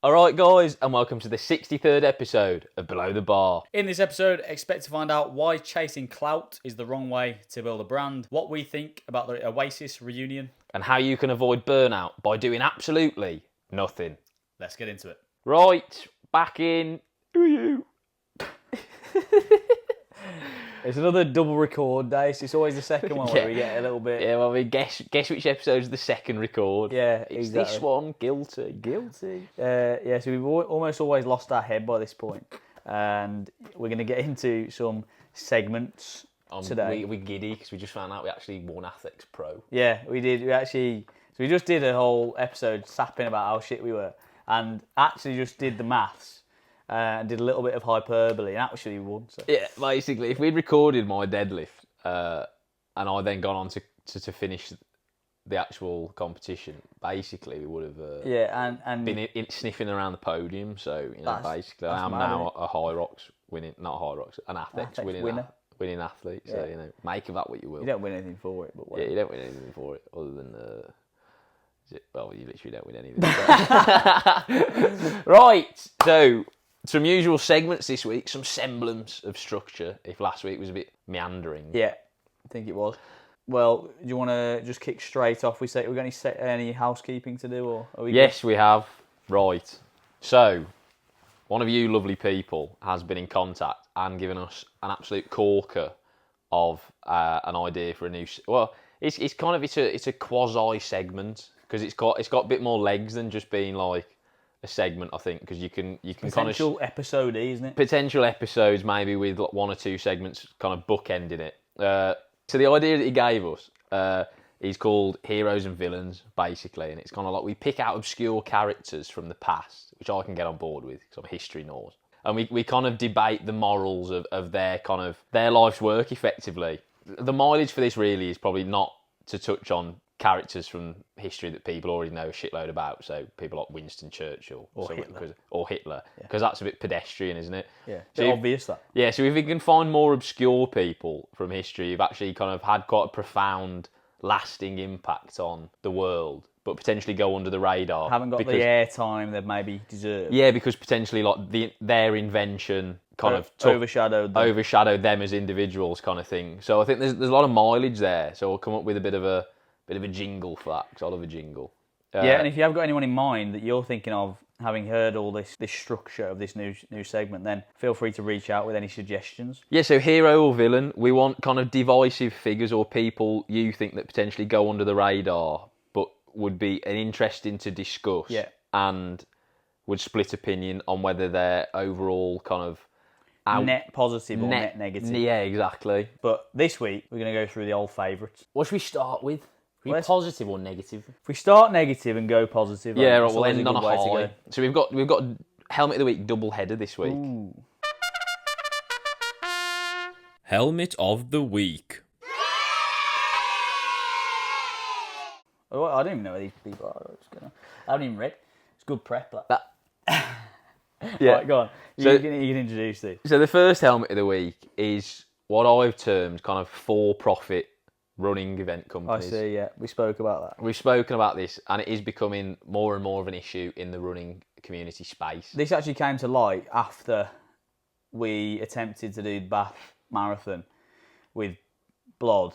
Alright guys, and welcome to the 63rd episode of Below the Bar. In this episode, expect to find out why chasing clout is the wrong way to build a brand, what we think about the Oasis reunion, And how you can avoid burnout by doing absolutely nothing. Let's get into it. Right, back in... Who are you? It's another double record day, so it's always the second one where we get a little bit... Yeah, well, guess which episode's the second record. Yeah, It's exactly. this one, guilty. Yeah, so we've almost always lost our head by this point, and we're going to get into some segments today. We're giddy because we just found out we actually won Athletics Pro. Yeah, we did. So we just did a whole episode sapping about how shit we were, and actually just did the maths. And did a little bit of hyperbole and actually won. So. Yeah, basically, if we'd recorded my deadlift and I then gone on to finish the actual competition, basically we would have and been sniffing around the podium. So basically, I am mad, now a High Rocks winning, not High Rocks, an Athletics winning athlete. So make of that what you will. You don't win anything for it, but whatever. Yeah, you don't win anything for it other than well, you literally don't win anything. Right, so. Some usual segments this week, some semblance of structure, if last week was a bit meandering. Yeah, I think it was. Well, do you want to just kick straight off? We got any housekeeping to do? Or are we Yes, good? We have. Right. So, one of you lovely people has been in contact and given us an absolute corker of an idea for a new... Well, it's a quasi segment because it's got a bit more legs than just being like a segment, I think, because you can potential episode, isn't it? Potential episodes, maybe with one or two segments kind of bookending it. So the idea that he gave us is called Heroes and Villains, basically, and it's kind of like we pick out obscure characters from the past, which I can get on board with because I'm a history nerd, and we kind of debate the morals of their life's work, effectively. The mileage for this really is probably not to touch on characters from history that people already know a shitload about, so people like Winston Churchill or Hitler, because that's a bit pedestrian, isn't it? Yeah, so obvious that. Yeah, so if we can find more obscure people from history who've actually kind of had quite a profound, lasting impact on the world, but potentially go under the radar, haven't got the airtime they maybe deserve. Yeah, because potentially like their invention kind of overshadowed them as individuals, kind of thing. So I think there's a lot of mileage there. So we'll come up with a bit of a jingle for that, because I love a jingle. Yeah, and if you have got anyone in mind that you're thinking of, having heard all this structure of this new segment, then feel free to reach out with any suggestions. Yeah, so hero or villain, we want kind of divisive figures or people you think that potentially go under the radar, but would be interesting to discuss. Yeah. And would split opinion on whether they're overall kind of... net positive or net negative. Yeah, exactly. But this week, we're going to go through the old favourites. What should we start with? Positive or negative? If we start negative and go positive, yeah, right, we'll end on a high. So we've got Helmet of the Week double header this week. Ooh. Helmet of the Week. Oh, I don't even know who these people are. I haven't even read. It's good prep. That. Yeah, right, go on. You can introduce this. So the first Helmet of the Week is what I've termed kind of for-profit running event companies. I see, yeah. We spoke about that. We've spoken about this, and it is becoming more and more of an issue in the running community space. This actually came to light after we attempted to do the Bath Marathon with Blod,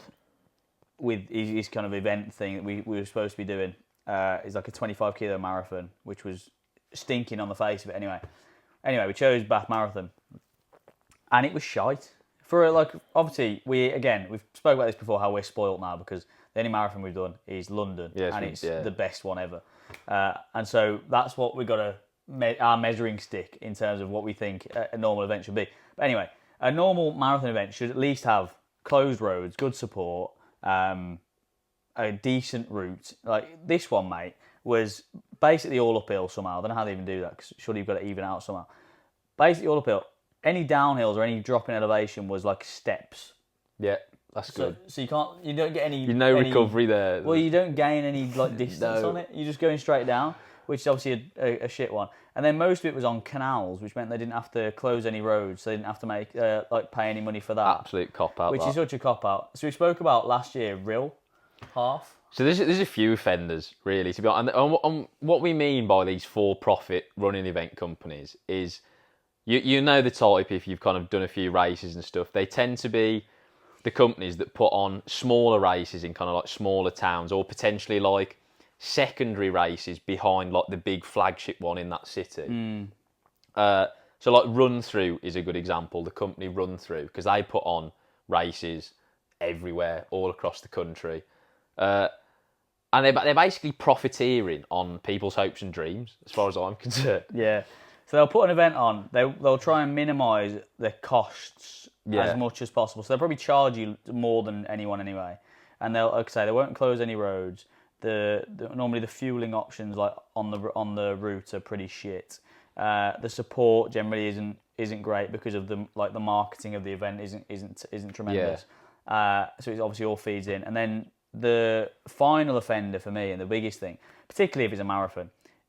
with his kind of event thing that we were supposed to be doing. It's like a 25 kilo marathon, which was stinking on the face of it anyway. Anyway, we chose Bath Marathon, and it was shite. Obviously, we've spoke about this before, how we're spoilt now because the only marathon we've done is London, and it's the best one ever. And so that's what we got our measuring stick in terms of what we think a normal event should be. But anyway, a normal marathon event should at least have closed roads, good support, a decent route. Like this one, mate, was basically all uphill somehow. I don't know how they even do that, because surely you've got to even out somehow. Basically all uphill. Any downhills or any drop in elevation was like steps. Yeah, that's good. So you don't get any... No recovery there. Well, you don't gain any distance on it. You're just going straight down, which is obviously a shit one. And then most of it was on canals, which meant they didn't have to close any roads, so they didn't have to pay any money for that. Absolute cop-out. Which is such a cop-out. So we spoke about last year, Rill, Half. So there's a few offenders, really, to be honest. And what we mean by these for-profit running event companies is, you know the type if you've kind of done a few races and stuff. They tend to be the companies that put on smaller races in kind of like smaller towns, or potentially like secondary races behind like the big flagship one in that city. So like Run Through is a good example. The company Run Through, because they put on races everywhere, all across the country. And they're basically profiteering on people's hopes and dreams, as far as I'm concerned. Yeah. So they'll put an event on. They'll try and minimise the costs as much as possible. So they'll probably charge you more than anyone anyway. And they'll, like I say, they won't close any roads. Normally the fueling options like on the route are pretty shit. The support generally isn't great because of the marketing of the event isn't tremendous. So it obviously all feeds in. And then the final offender for me, and the biggest thing, particularly if it's a marathon,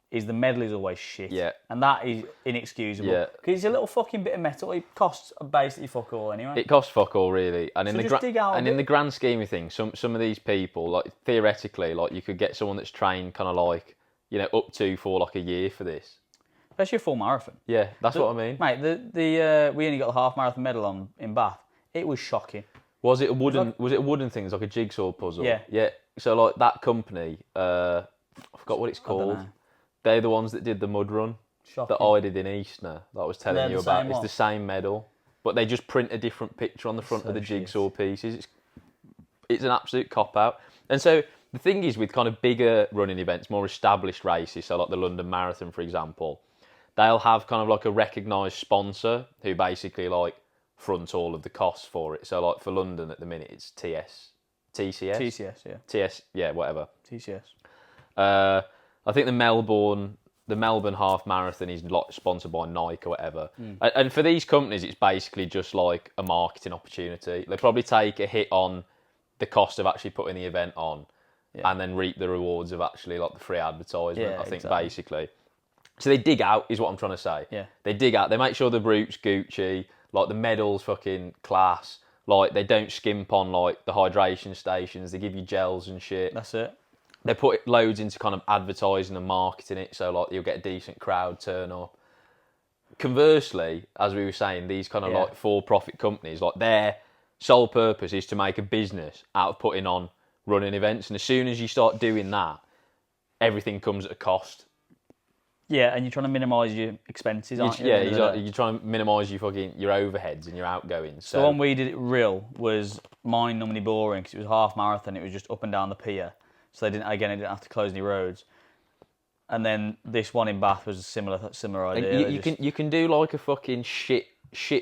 is the medal is always shit. Yeah. And that is inexcusable. Yeah. Because it's a little fucking bit of metal. It costs basically fuck all anyway. It costs fuck all, really. And in the grand scheme of things, some of these people, like theoretically, like you could get someone that's trained kind of like, up to for like a year for this. Especially a full marathon. Yeah, that's what I mean. Mate, we only got the half marathon medal in Bath. It was shocking. Was it a wooden thing? It's like a jigsaw puzzle. Yeah. Yeah. So like that company, I forgot what it's called. They're the ones that did the mud run Shocking. that I did in Eastner that I was telling you about. It's one. the same medal, but they just print a different picture on the front of the jigsaw pieces. It's an absolute cop out. And so the thing is, with kind of bigger running events, more established races, so like the London Marathon, for example, they'll have kind of like a recognised sponsor who basically like front all of the costs for it. So like for London at the minute, it's TCS, whatever. TCS. I think the Melbourne half marathon is like sponsored by Nike or whatever. And for these companies, it's basically just like a marketing opportunity. They probably take a hit on the cost of actually putting the event on, and then reap the rewards of actually like the free advertisement. I think basically. So they dig out, is what I'm trying to say. Yeah. They dig out. They make sure the route's Gucci, like the medal's fucking class. Like they don't skimp on like the hydration stations. They give you gels and shit. That's it. They put loads into kind of advertising and marketing it, so like you'll get a decent crowd turn up. Conversely, as we were saying, these kind of like for-profit companies, like their sole purpose is to make a business out of putting on running events. And as soon as you start doing that, everything comes at a cost. Yeah, and you're trying to minimise your expenses, aren't you? Yeah, you're trying to minimise your overheads and your outgoings. So the one we did at Real was mine normally boring because it was half marathon. It was just up and down the pier. So they didn't have to close any roads. And then this one in Bath was a similar idea. You can do like a fucking shit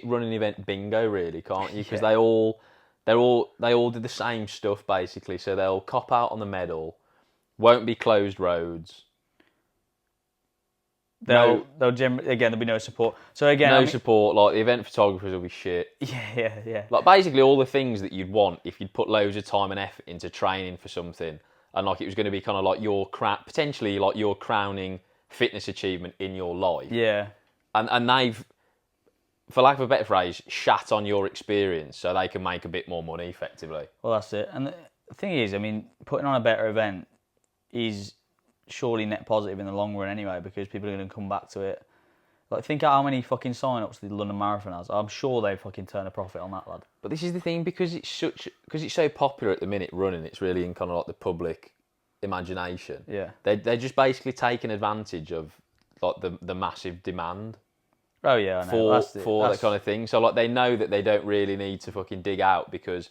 running event bingo, really, can't you? Because they all do the same stuff basically. So they'll cop out on the medal, won't be closed roads. There'll be no support. So again, support. Like the event photographers will be shit. Yeah. Like basically all the things that you'd want if you'd put loads of time and effort into training for something. And like it was going to be kind of like potentially like your crowning fitness achievement in your life. Yeah. And they've, for lack of a better phrase, shat on your experience so they can make a bit more money effectively. Well, that's it. And the thing is, I mean, putting on a better event is surely net positive in the long run anyway, because people are going to come back to it. Like, think how many fucking sign-ups the London Marathon has. I'm sure they fucking turn a profit on that, lad. But this is the thing, because it's so popular at the minute running, it's really in kind of like the public imagination. Yeah. They're just basically taking advantage of like the massive demand. Oh yeah, I know. For that kind of thing. So like they know that they don't really need to fucking dig out because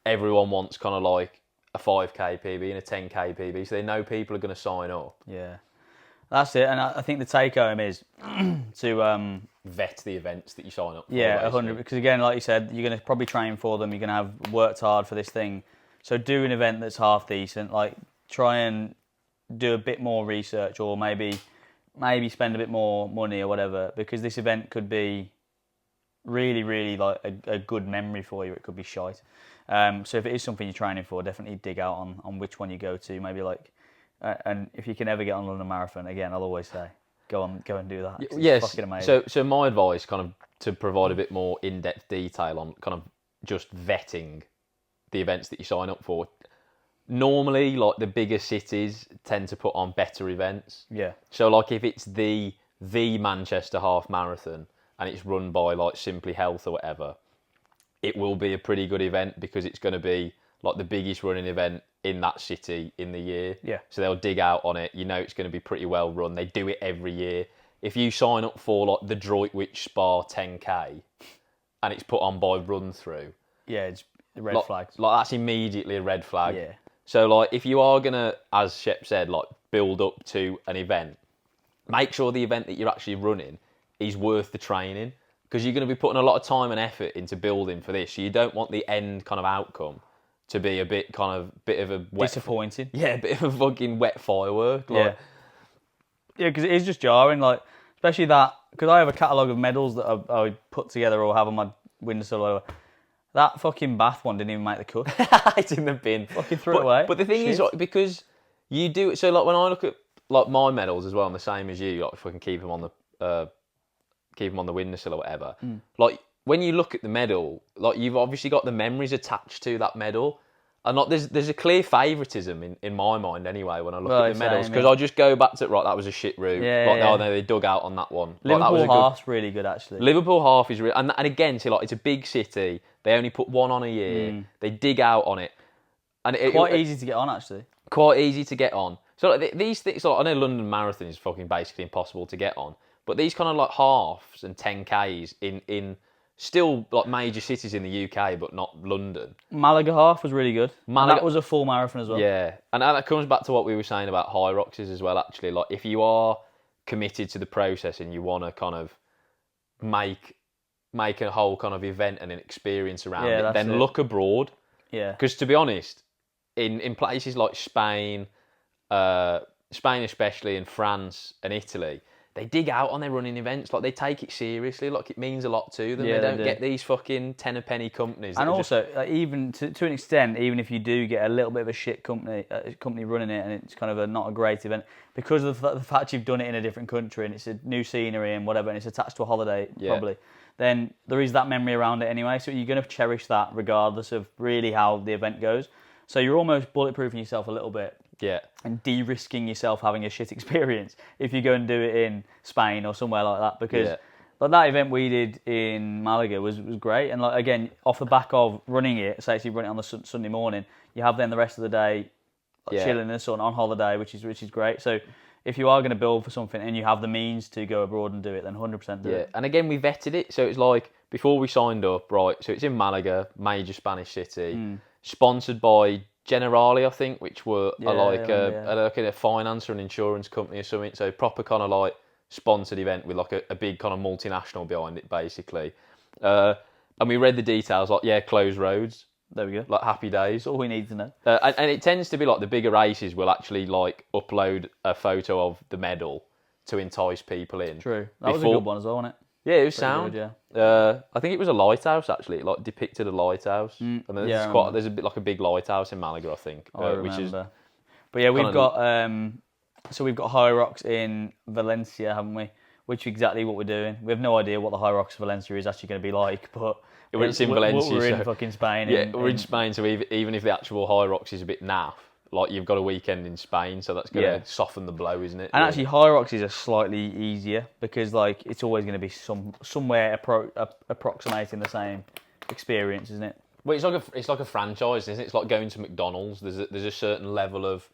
everyone wants kind of like a 5k PB and a 10k PB, so they know people are going to sign up. Yeah. That's it, and I think the take-home is to vet the events that you sign up for. Yeah, 100. Because again, like you said, you're going to probably train for them. You're going to have worked hard for this thing. So do an event that's half decent. Like try and do a bit more research, or maybe spend a bit more money or whatever. Because this event could be really, really like a good memory for you. It could be shite. So if it is something you're training for, definitely dig out on which one you go to. Maybe like. And if you can ever get on London Marathon, again, I'll always say, go and do that. Yes. It's fucking amazing. So my advice, kind of to provide a bit more in-depth detail on kind of just vetting the events that you sign up for. normally, like, the bigger cities tend to put on better events. Yeah. So, like, if it's the Manchester Half Marathon and it's run by, like, Simply Health or whatever, it will be a pretty good event because it's going to be, like, the biggest running event in that city in the year. Yeah. So they'll dig out on it. You know it's going to be pretty well run. They do it every year. If you sign up for, like, the Droitwich Spa 10K and it's put on by Run Through, Yeah, it's red flags. Like, that's immediately a red flag. Yeah. So, like, if you are going to, as Shep said, like, build up to an event, make sure the event that you're actually running is worth the training, because you're going to be putting a lot of time and effort into building for this. So you don't want the end kind of outcome to be a bit of a wet, Disappointing. a bit of a fucking wet firework. Like, Yeah, because it is just jarring, like, especially that, because I have a catalogue of medals that I put together or have on my windowsill or whatever. That fucking Bath one didn't even make the cut. it's in the bin. Fucking threw it away. But the thing is, like, because you do it, so, like, when I look at, like, my medals as well, I'm the same as you, like, if I can keep them on the windowsill or whatever. Like, when you look at the medal, like, you've obviously got the memories attached to that medal. And, like, there's a clear favouritism in my mind anyway when I look at the medals, because I just go back to, right, that was a shit route. Oh, no, they dug out on that one. Liverpool that was half's really good, actually. Liverpool half is real, and again, see, like, it's a big city. They only put one on a year. They dig out on it, and Quite easy to get on, actually. Quite easy to get on. So, like, these things, like, I know London Marathon is fucking basically impossible to get on, but these kind of, like, halves and 10Ks in still, like, major cities in the UK, but not London. Malaga half was really good. That was a full marathon as well. Yeah, and that comes back to what we were saying about high roxes as well, actually. Like, if you are committed to the process and you want to kind of make a whole kind of event and an experience around it, then look abroad. Yeah. Because, to be honest, in places like Spain especially, and France and Italy, they dig out on their running events. Like, they take it seriously. Like, it means a lot to them. Yeah, they don't do. get these fucking ten a penny companies. And also, even to an extent, even if you do get a little bit of a shit company running it, and it's kind of not a great event, because of the fact you've done it in a different country and it's a new scenery and whatever, and it's attached to a holiday probably, then there is that memory around it anyway. So you're going to cherish that regardless of really how the event goes. So you're almost bulletproofing yourself a little bit. Yeah. And de-risking yourself having a shit experience if you go and do it in Spain or somewhere like that, because like that event we did in Malaga was great. And, like, again, off the back of running it, say if you run it on the Sunday morning, you have then the rest of the day chilling in the sun on holiday, which is great. So if you are going to build for something and you have the means to go abroad and do it, then 100% do it. And again, we vetted it. So it's like, before we signed up, right, so it's in Malaga, major Spanish city, sponsored by Generali, I think, which were like a finance or an insurance company or something. So proper kind of like sponsored event with like a big kind of multinational behind it, basically. And we read the details, like, closed roads. There we go. Like, happy days. That's all we need to know. And it tends to be like the bigger races will actually like upload a photo of the medal to entice people in. True. That was a good one as well, wasn't it? Yeah, it was sound. Good, yeah. I think it was a lighthouse, actually. It, like, depicted a lighthouse. And there's a bit like a big lighthouse in Malaga, I think. I remember. Which is, but yeah, we've got we've got High Rocks in Valencia, haven't we? Which is exactly what we're doing. We have no idea what the High Rocks of Valencia is actually going to be like, but it's in Valencia. We're in fucking Spain. Yeah, we're in Spain, so even if the actual High Rocks is a bit naff, like, you've got a weekend in Spain, so that's going to soften the blow, isn't it? And actually, High Rocks is slightly easier because, like, it's always going to be somewhere approximating the same experience, isn't it? Well, it's like a franchise, isn't it? It's like going to McDonald's. There's a certain level of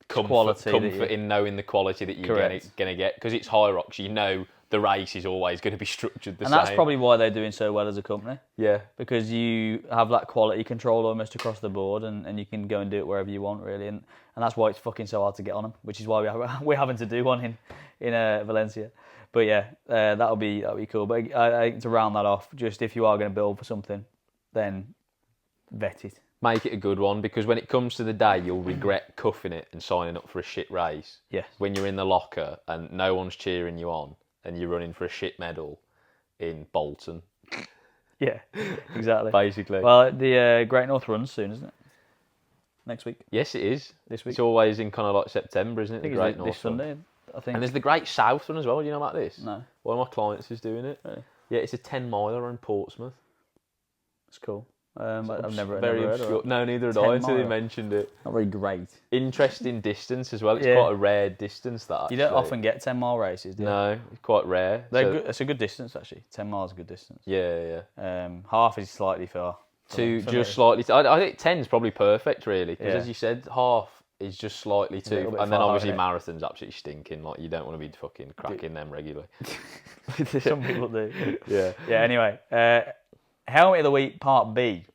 comfort in knowing the quality that you're going to get, because it's High Rocks. You know the race is always going to be structured the same. And that's probably why they're doing so well as a company. Yeah. Because you have that quality control almost across the board, and you can go and do it wherever you want, really. And that's why it's fucking so hard to get on them, which is why we're having to do one in Valencia. But yeah, that'll be cool. But I think to round that off, just if you are going to build for something, then vet it. Make it a good one, because when it comes to the day, you'll regret cuffing it and signing up for a shit race. Yes. When you're in the locker and no one's cheering you on and you're running for a shit medal in Bolton. Yeah, exactly. Basically. Well, the Great North runs soon, isn't it? Next week. Yes, it is. This week. It's always in kind of like September, isn't it? I think the Great North this Sunday, I think. And there's the Great South one as well. Do you know about this? No. One of my clients is doing it. Really? Yeah, it's a 10-miler in Portsmouth. It's cool. I've never very heard obscure. of it. No, neither had 10 I until you mile. mentioned it. Not very great. Interesting distance as well. It's Yeah. quite a rare distance, that actually. You don't often get 10-mile races, do you? No, it's quite rare. They're good. It's a good distance, actually. 10 miles is a good distance. Yeah. Half is slightly far. Two, for just me. slightly. I think 10's probably perfect, really, because Yeah. as you said, half is just slightly A little too. bit And then far, obviously innit? marathons absolutely stinking. Like, you don't want to be fucking cracking them regularly. Some people do. Yeah. Yeah, anyway. Helmet of the Week, Part B.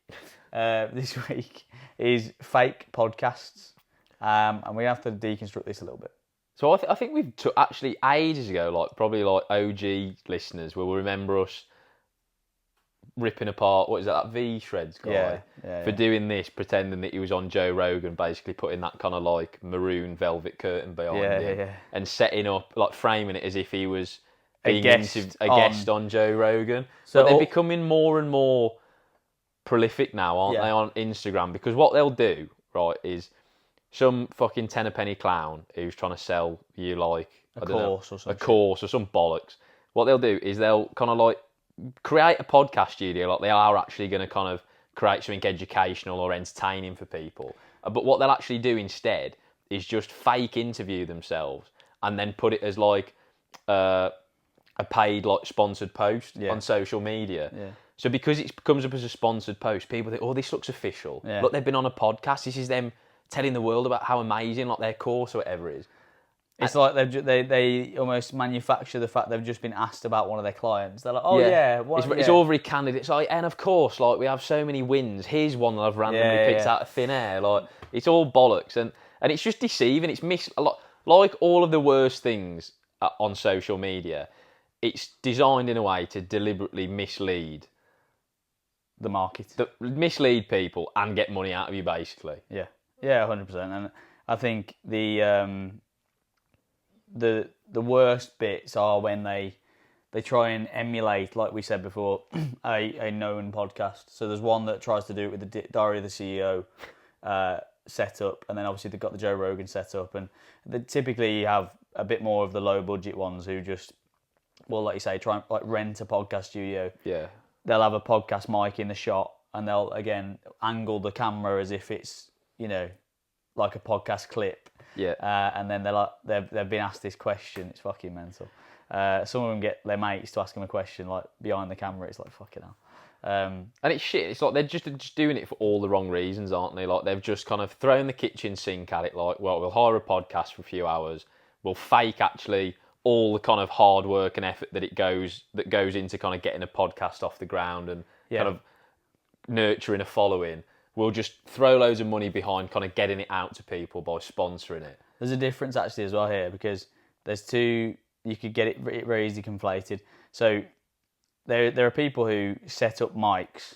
This week is fake podcasts. And we have to deconstruct this a little bit. So I think we've actually ages ago, like probably like OG listeners will remember us ripping apart, what is that V Shreds guy, for doing this, pretending that he was on Joe Rogan, basically putting that kind of like maroon velvet curtain behind him and setting up, like framing it as if he was being a guest on Joe Rogan. So but they're becoming more and more prolific now, aren't they, on Instagram? Because what they'll do, right, is some fucking tenner-penny clown who's trying to sell you like a course or some bollocks. What they'll do is they'll kind of like create a podcast studio, like they are actually going to kind of create something educational or entertaining for people. But what they'll actually do instead is just fake interview themselves and then put it as like a paid like sponsored post on social media. Yeah. So because it comes up as a sponsored post, people think, oh, this looks official. Yeah. Look, they've been on a podcast. This is them telling the world about how amazing like their course or whatever it is. It's like they almost manufacture the fact they've just been asked about one of their clients. They're like, oh yeah, it's all very candid. It's like, and of course, like we have so many wins. Here's one that I've randomly picked out of thin air. Like it's all bollocks, and it's just deceiving. It's like all of the worst things on social media. It's designed in a way to deliberately mislead the market, mislead people, and get money out of you, basically. Yeah, 100%. And I think the worst bits are when they try and emulate, like we said before, a known podcast. So there's one that tries to do it with the Diary of the CEO setup, and then obviously they've got the Joe Rogan setup, and typically you have a bit more of the low budget ones who just, well, like you say, try and like rent a podcast studio. Yeah. They'll have a podcast mic in the shot, and they'll again angle the camera as if it's, you know, like a podcast clip. Yeah. And then they're like, they've been asked this question. It's fucking mental. Some of them get their mates to ask them a question like behind the camera. It's like fucking hell. And it's shit. It's like they're just doing it for all the wrong reasons, aren't they? Like they've just kind of thrown the kitchen sink at it. Like, well, we'll hire a podcast for a few hours. We'll fake actually all the kind of hard work and effort that goes into kind of getting a podcast off the ground and kind of nurturing a following. We'll just throw loads of money behind kind of getting it out to people by sponsoring it. There's a difference actually as well here, because there's two, you could get it very easily conflated. So there are people who set up mics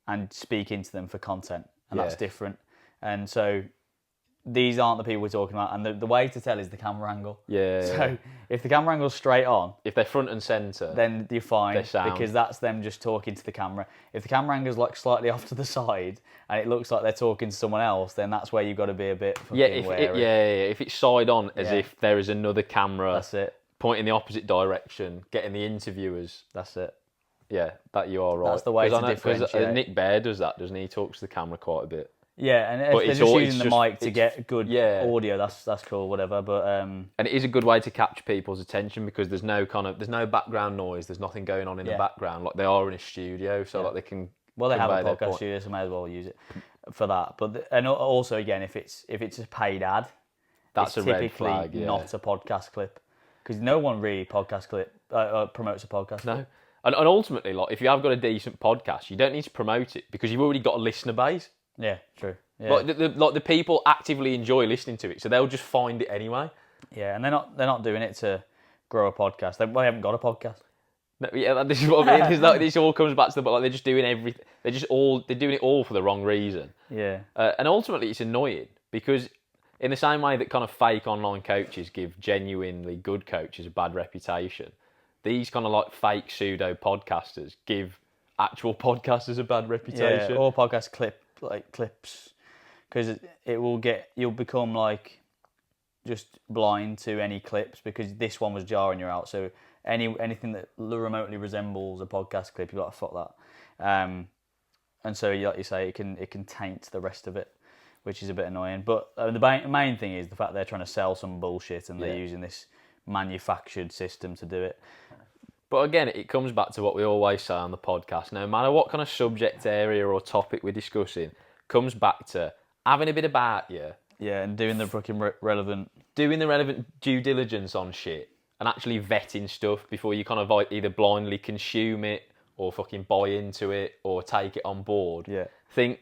and speak into them for content, and that's different. And so these aren't the people we're talking about, and the way to tell is the camera angle. Yeah. So if the camera angle's straight on, if they're front and centre, then you're fine, because that's them just talking to the camera. If the camera angle's like slightly off to the side and it looks like they're talking to someone else, then that's where you've got to be a bit fucking wary. If it's side on, as if there is another camera, that's it, pointing the opposite direction, getting the interviewers. That's it. Yeah, that you are right. That's the way to differentiate. Nick Baird does that, doesn't he? He talks to the camera quite a bit. Yeah, and if they're just using the mic to get good audio, that's cool, whatever. But and it is a good way to capture people's attention, because there's no background noise, there's nothing going on in the background, like they are in a studio, so like they can. Well, they have a podcast studio, so may as well use it for that. But and also again, if it's a paid ad, that's a red flag. Not a podcast clip, because no one really promotes a podcast. No. And ultimately, like if you have got a decent podcast, you don't need to promote it because you've already got a listener base. Yeah, true. Yeah. Like the people actively enjoy listening to it, so they'll just find it anyway. Yeah, and they're not doing it to grow a podcast. They haven't got a podcast. No, yeah, this is what I mean. This all comes back to they're just doing everything. They're doing it all for the wrong reason. Yeah. And ultimately, it's annoying because in the same way that kind of fake online coaches give genuinely good coaches a bad reputation, these kind of like fake pseudo podcasters give actual podcasters a bad reputation. Yeah, or podcast clips, because you'll become like just blind to any clips, because this one was jarring you out. So anything that remotely resembles a podcast clip, you've got to fuck that. and so like you say, it can taint the rest of it, which is a bit annoying. But the main thing is the fact they're trying to sell some bullshit and they're using this manufactured system to do it. But again, it comes back to what we always say on the podcast. No matter what kind of subject area or topic we're discussing, comes back to having a bit about you. Yeah, and doing the fucking relevant due diligence on shit and actually vetting stuff before you kind of like either blindly consume it or fucking buy into it or take it on board. Yeah. Think,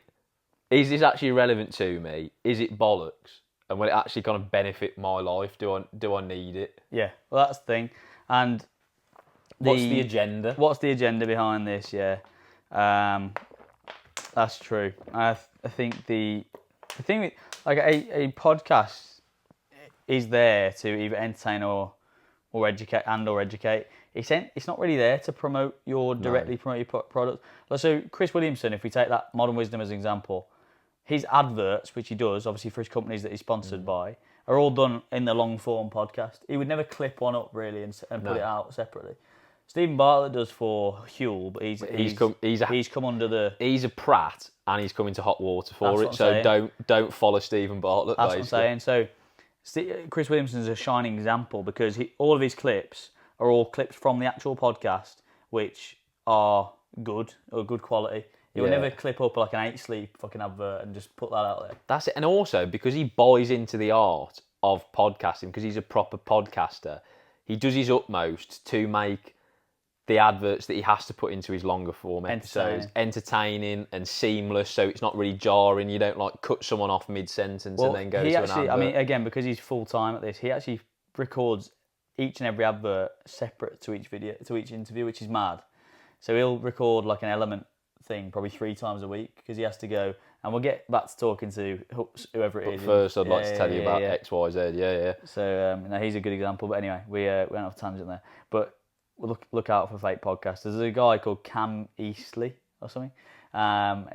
is this actually relevant to me? Is it bollocks? And will it actually kind of benefit my life? Do I need it? Yeah, well, that's the thing. And what's the agenda? What's the agenda behind this? Yeah, that's true. I think the thing with, like a podcast is there to either entertain or educate. It's not really there to promote promote your product. So Chris Williamson, if we take that Modern Wisdom as an example, his adverts, which he does obviously for his companies that he's sponsored by, are all done in the long form podcast. He would never clip one up really and put it out separately. Stephen Bartlett does for Huel, but he's come under the... He's a prat and he's come into hot water for it, so don't follow Stephen Bartlett. That's basically what I'm saying. So Chris Williamson is a shining example because all of his clips are all clips from the actual podcast, which are good quality. He will never clip up like an 8 Sleep fucking advert and just put that out there. That's it. And also, because he buys into the art of podcasting, because he's a proper podcaster, he does his utmost to make the adverts that he has to put into his longer form episodes entertaining and seamless, so it's not really jarring. You don't like cut someone off mid-sentence and then go to an advert. I mean, again, because he's full-time at this, he actually records each and every advert separate to each interview, which is mad. So he'll record like an Element thing probably 3 times a week because he has to go, and we'll get back to talking to whoever it is. But first, I'd like to tell you about XYZ. Yeah. So he's a good example. But anyway, we went off tangent there. But look out for fake podcasters. There's a guy called Cam Eastley or something.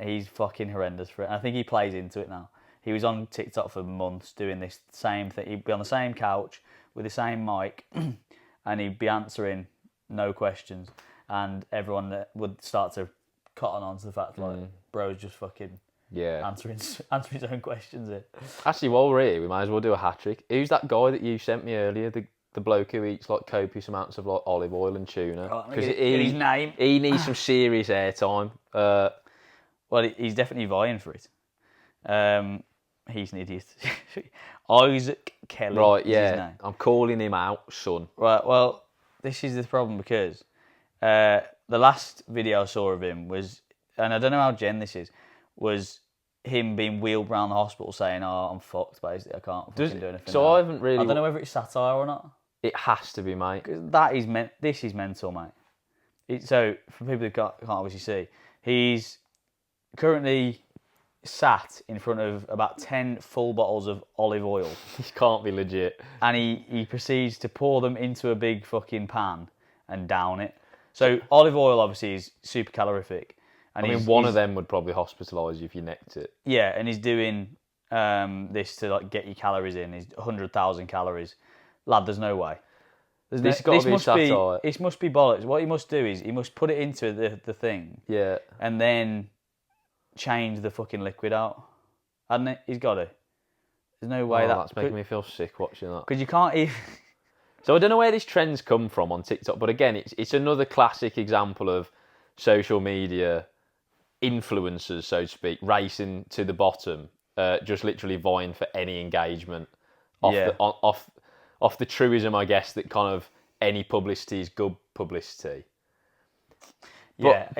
He's fucking horrendous for it. And I think he plays into it now. He was on TikTok for months doing this same thing. He'd be on the same couch with the same mic, and he'd be answering no questions, and everyone would start to cotton on to the fact like bro's just fucking answering his own questions here. Actually, while we're here, we might as well do a hat trick. Who's that guy that you sent me earlier? The bloke who eats like copious amounts of like olive oil and tuna. Because his name. He needs some serious airtime. Well, he's definitely vying for it. He's an idiot. Isaac Kelly. Right, is his name. I'm calling him out, son. Right, well, this is the problem because the last video I saw of him was, and I don't know how Jen this is, was him being wheeled around the hospital saying, "Oh, I'm fucked, basically. I can't fucking do anything." So I haven't really. I don't know whether it's satire or not. It has to be, mate. This is mental, mate. So for people who can't obviously see, he's currently sat in front of about 10 full bottles of olive oil. He can't be legit. And he proceeds to pour them into a big fucking pan and down it. So olive oil obviously is super calorific. And I mean, one of them would probably hospitalise you if you necked it. Yeah, and he's doing this to like get your calories in. He's 100,000 calories. Lad, there's no way. This must be bollocks. What he must do is he must put it into the thing. Yeah. And then change the fucking liquid out. Hadn't it? He's got to. There's no way that's making me feel sick watching that. Because you can't even... So I don't know where these trends come from on TikTok, but again, it's another classic example of social media influencers, so to speak, racing to the bottom, just literally vying for any engagement off the truism, I guess, that kind of any publicity is good publicity. But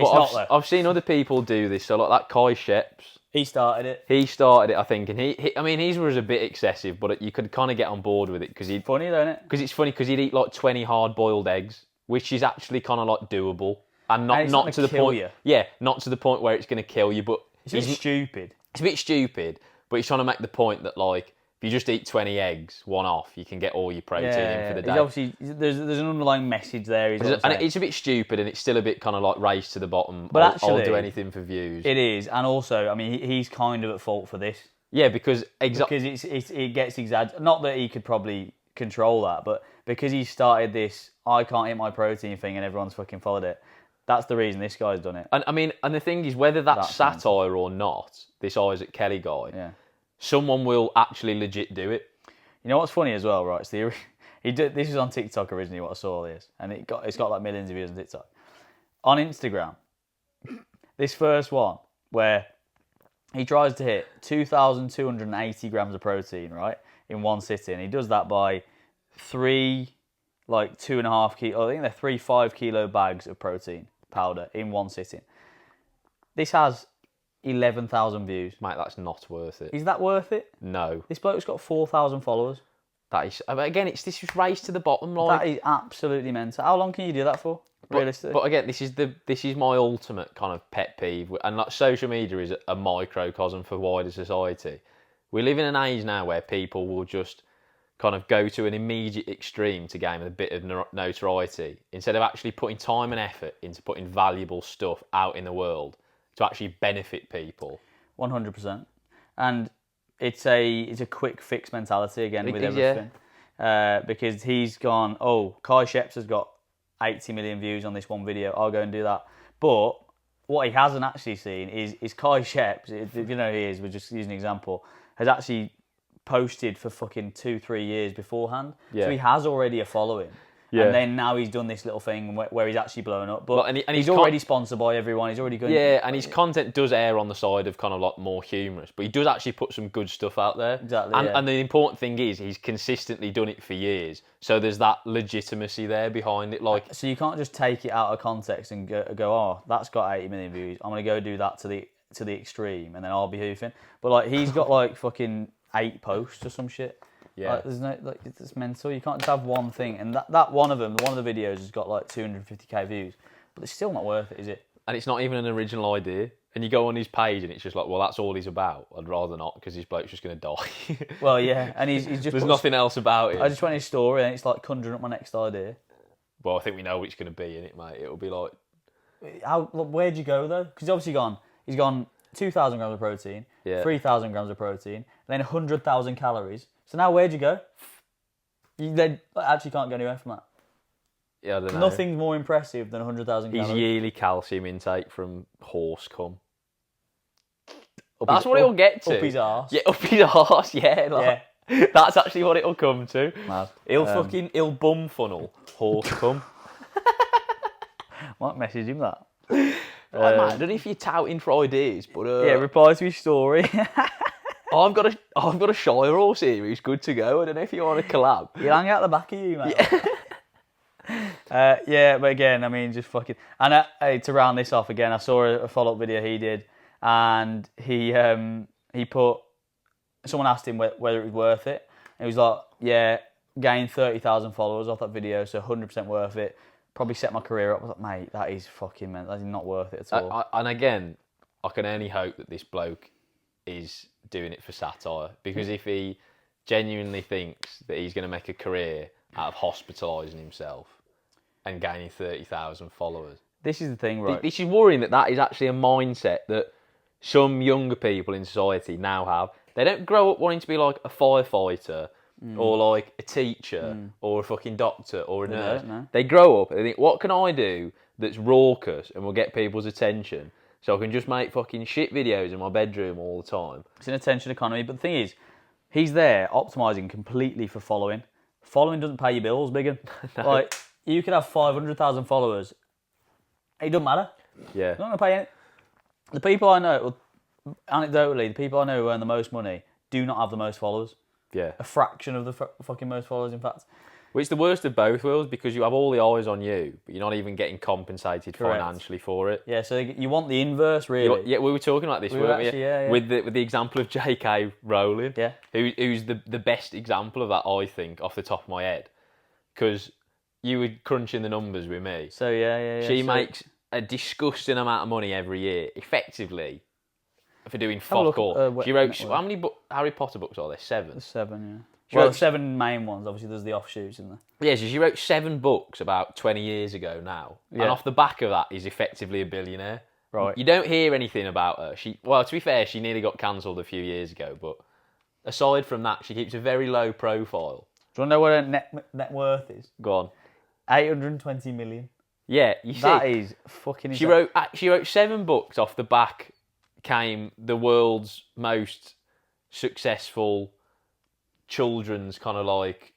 I've seen other people do this. So like that Kai Sheps, he started it, I think, and his was a bit excessive, but you could kind of get on board with it because he'd funny, don't it? Because it's funny because he'd eat like 20 hard-boiled eggs, which is actually kind of like doable, and not to the point. Yeah, not to the point where it's going to kill you, but it's a bit stupid. It's a bit stupid, but he's trying to make the point that like if you just eat 20 eggs, one off, you can get all your protein in for the day. Obviously, there's an underlying message there. And it's a bit stupid, and it's still a bit kind of like race to the bottom. But I'll do anything for views. It is, and also, I mean, he's kind of at fault for this. Yeah, because it gets exaggerated. Not that he could probably control that, but because he started this, I can't eat my protein thing, and everyone's fucking followed it. That's the reason this guy's done it. And I mean, and the thing is, whether that's That's satire or not, this Isaac Kelly guy, Yeah. someone will actually legit do it. You know what's funny as well, right? So this was on TikTok originally. What I saw this, and it's got like millions of views on TikTok. On Instagram, this first one where he tries to hit 2,280 grams of protein, right, in one sitting. He does that by 2.5 kilo. I think they're 3 5-kilo bags of protein powder in one sitting. This has 11,000 views. Mate, that's not worth it. Is that worth it? No. This bloke's got 4,000 followers. That is, again, this is race to the bottom. Like, That is absolutely mental. How long can you do that for? Realistically? But again, this is my ultimate kind of pet peeve, and like social media is a microcosm for wider society. We live in an age now where people will just kind of go to an immediate extreme to gain a bit of notoriety instead of actually putting time and effort into putting valuable stuff out in the world to actually benefit people. 100%. And it's a quick fix mentality again with everything. Because he's gone, Kai Sheps has got 80 million views on this one video, I'll go and do that. But what he hasn't actually seen is Kai Sheps, if you know who he is, we're just using an example, has actually posted for fucking 2-3 years beforehand. Yeah. So he has already a following. Yeah. And then now he's done this little thing where he's actually blown up. But and he's already sponsored by everyone. He's already going. Yeah, and his content does err on the side of kind of like more humorous, but he does actually put some good stuff out there. Exactly. And the important thing is he's consistently done it for years, so there's that legitimacy there behind it. Like, so you can't just take it out of context and go, that's got 80 million views. I'm gonna go do that to the extreme, and then I'll be hoofing. But like he's got like fucking 8 posts or some shit. Yeah, there's no it's mental. You can't just have one thing, and that one of the videos has got like 250k views, but it's still not worth it, is it? And it's not even an original idea. And you go on his page, and it's just like, well, that's all he's about. I'd rather not, because his bloke's just going to die. Well, yeah, and he's just there's nothing else about it. I just went his story, and it's like conjuring up my next idea. Well, I think we know which it's going to be, innit, mate? It'll be like, where'd you go though? Because he's gone 2,000 grams of protein, 3,000 grams of protein, and then 100,000 calories. So now where'd you go? You then actually can't go anywhere from that. Yeah, I don't know. Nothing's more impressive than 100,000 calories. His yearly calcium intake from horse cum. That's what it'll get to. Up his arse. Yeah, up his arse, yeah. That's actually what it'll come to. Mad. He'll bum funnel horse cum. Might message him that. Man, I don't know if you're touting for ideas, but reply to his story. I've got a Shire horse here who's good to go. I don't know if you want to collab. He'll hang out the back of you, mate. Yeah. But again, I mean, just fucking. And to round this off again, I saw a follow-up video he did, and he put. Someone asked him whether it was worth it, and he was like, "Yeah, gained 30,000 followers off that video, so 100% worth it. Probably set my career up." I was like, "Mate, that is fucking man. That is not worth it at all." And again, I can only hope that this bloke is doing it for satire, because if he genuinely thinks that he's going to make a career out of hospitalising himself and gaining 30,000 followers, this is the thing, right? This is worrying that is actually a mindset that some younger people in society now have. They don't grow up wanting to be like a firefighter or like a teacher or a fucking doctor or a nurse. No. They grow up and they think, what can I do that's raucous and will get people's attention? So I can just make fucking shit videos in my bedroom all the time. It's an attention economy. But the thing is, he's there optimising completely for following. Following doesn't pay your bills, biggin. No. Like, you could have 500,000 followers. It doesn't matter. Yeah. You're not going to pay any. The people I know, anecdotally, the people I know who earn the most money do not have the most followers. Yeah. A fraction of the fucking most followers, in fact. Well, it's the worst of both worlds, because you have all the eyes on you, but you're not even getting compensated financially for it. Yeah, so you want the inverse, really. Yeah, we were talking about this, weren't we? Yeah. With the example of J.K. Rowling, yeah, who's the best example of that, I think, off the top of my head, because you were crunching the numbers with me. So yeah. She makes a disgusting amount of money every year, effectively, for doing fuck all. She wrote how many Harry Potter books are there? 7. There's 7, yeah. She wrote 7 main ones. Obviously, there's the offshoots in there. Yeah, so she wrote 7 books about 20 years ago now. Yeah. And off the back of that, he's effectively a billionaire. Right. You don't hear anything about her. Well, to be fair, she nearly got cancelled a few years ago, but aside from that, she keeps a very low profile. Do you want to know what her net worth is? Go on. 820 million. Yeah, you see, That is fucking she insane. wrote 7 books. Off the back came the world's most successful children's kind of like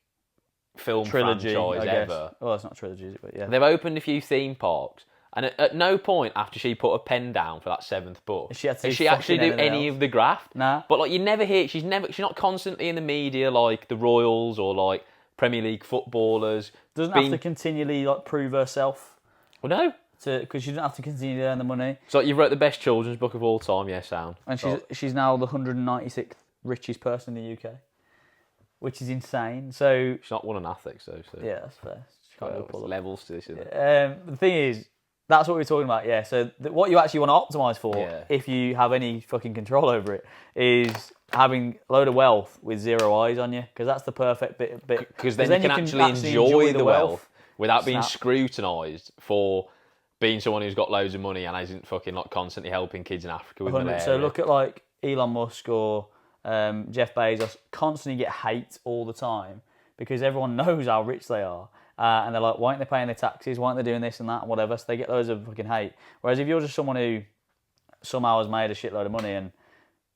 film Trilogy, franchise I guess. ever. Well, it's not trilogy, is it? But yeah. They've opened a few theme parks, and at no point after she put a pen down for that 7th book Has she had to does do she actually do fucking anything any else? of the graft. Nah. But like you never hear, she's not constantly in the media like the Royals or like Premier League footballers. Doesn't have to continually like prove herself Well, no. because she doesn't have to continue to earn the money. So you've wrote the best children's book of all time, yeah, sound. And she's now the 196th richest person in the UK, which is insane. So She's not won an ethics though. So. yeah, that's fair. She can't Well, go pull it's up. levels to this, isn't it? The thing is, that's what we're talking about. Yeah. So what you actually want to optimize for, Yeah. if you have any fucking control over it, is having a load of wealth with 0 eyes on you, because that's the perfect bit. Because then you can actually enjoy the wealth without being scrutinised for being someone who's got loads of money and isn't fucking like constantly helping kids in Africa with malaria. So look at like Elon Musk or Jeff Bezos, constantly get hate all the time because everyone knows how rich they are. And they're like, why aren't they paying their taxes? Why aren't they doing this and that and whatever? So they get loads of fucking hate. Whereas if you're just someone who somehow has made a shitload of money and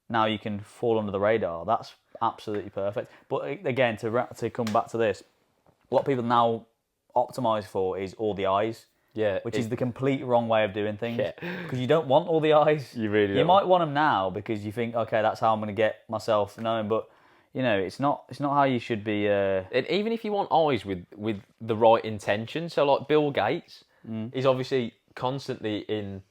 now you can fall under the radar, that's absolutely perfect. But again, to come back to this, what people now optimise for is all the eyes. Yeah, Which is the complete wrong way of doing things. Yeah. Because you don't want all the eyes. You really You don't. might want them now because you think, okay, that's how I'm going to get myself known. But, you know, it's not how you should be... And even if you want eyes with the right intention, so like Bill Gates is obviously constantly in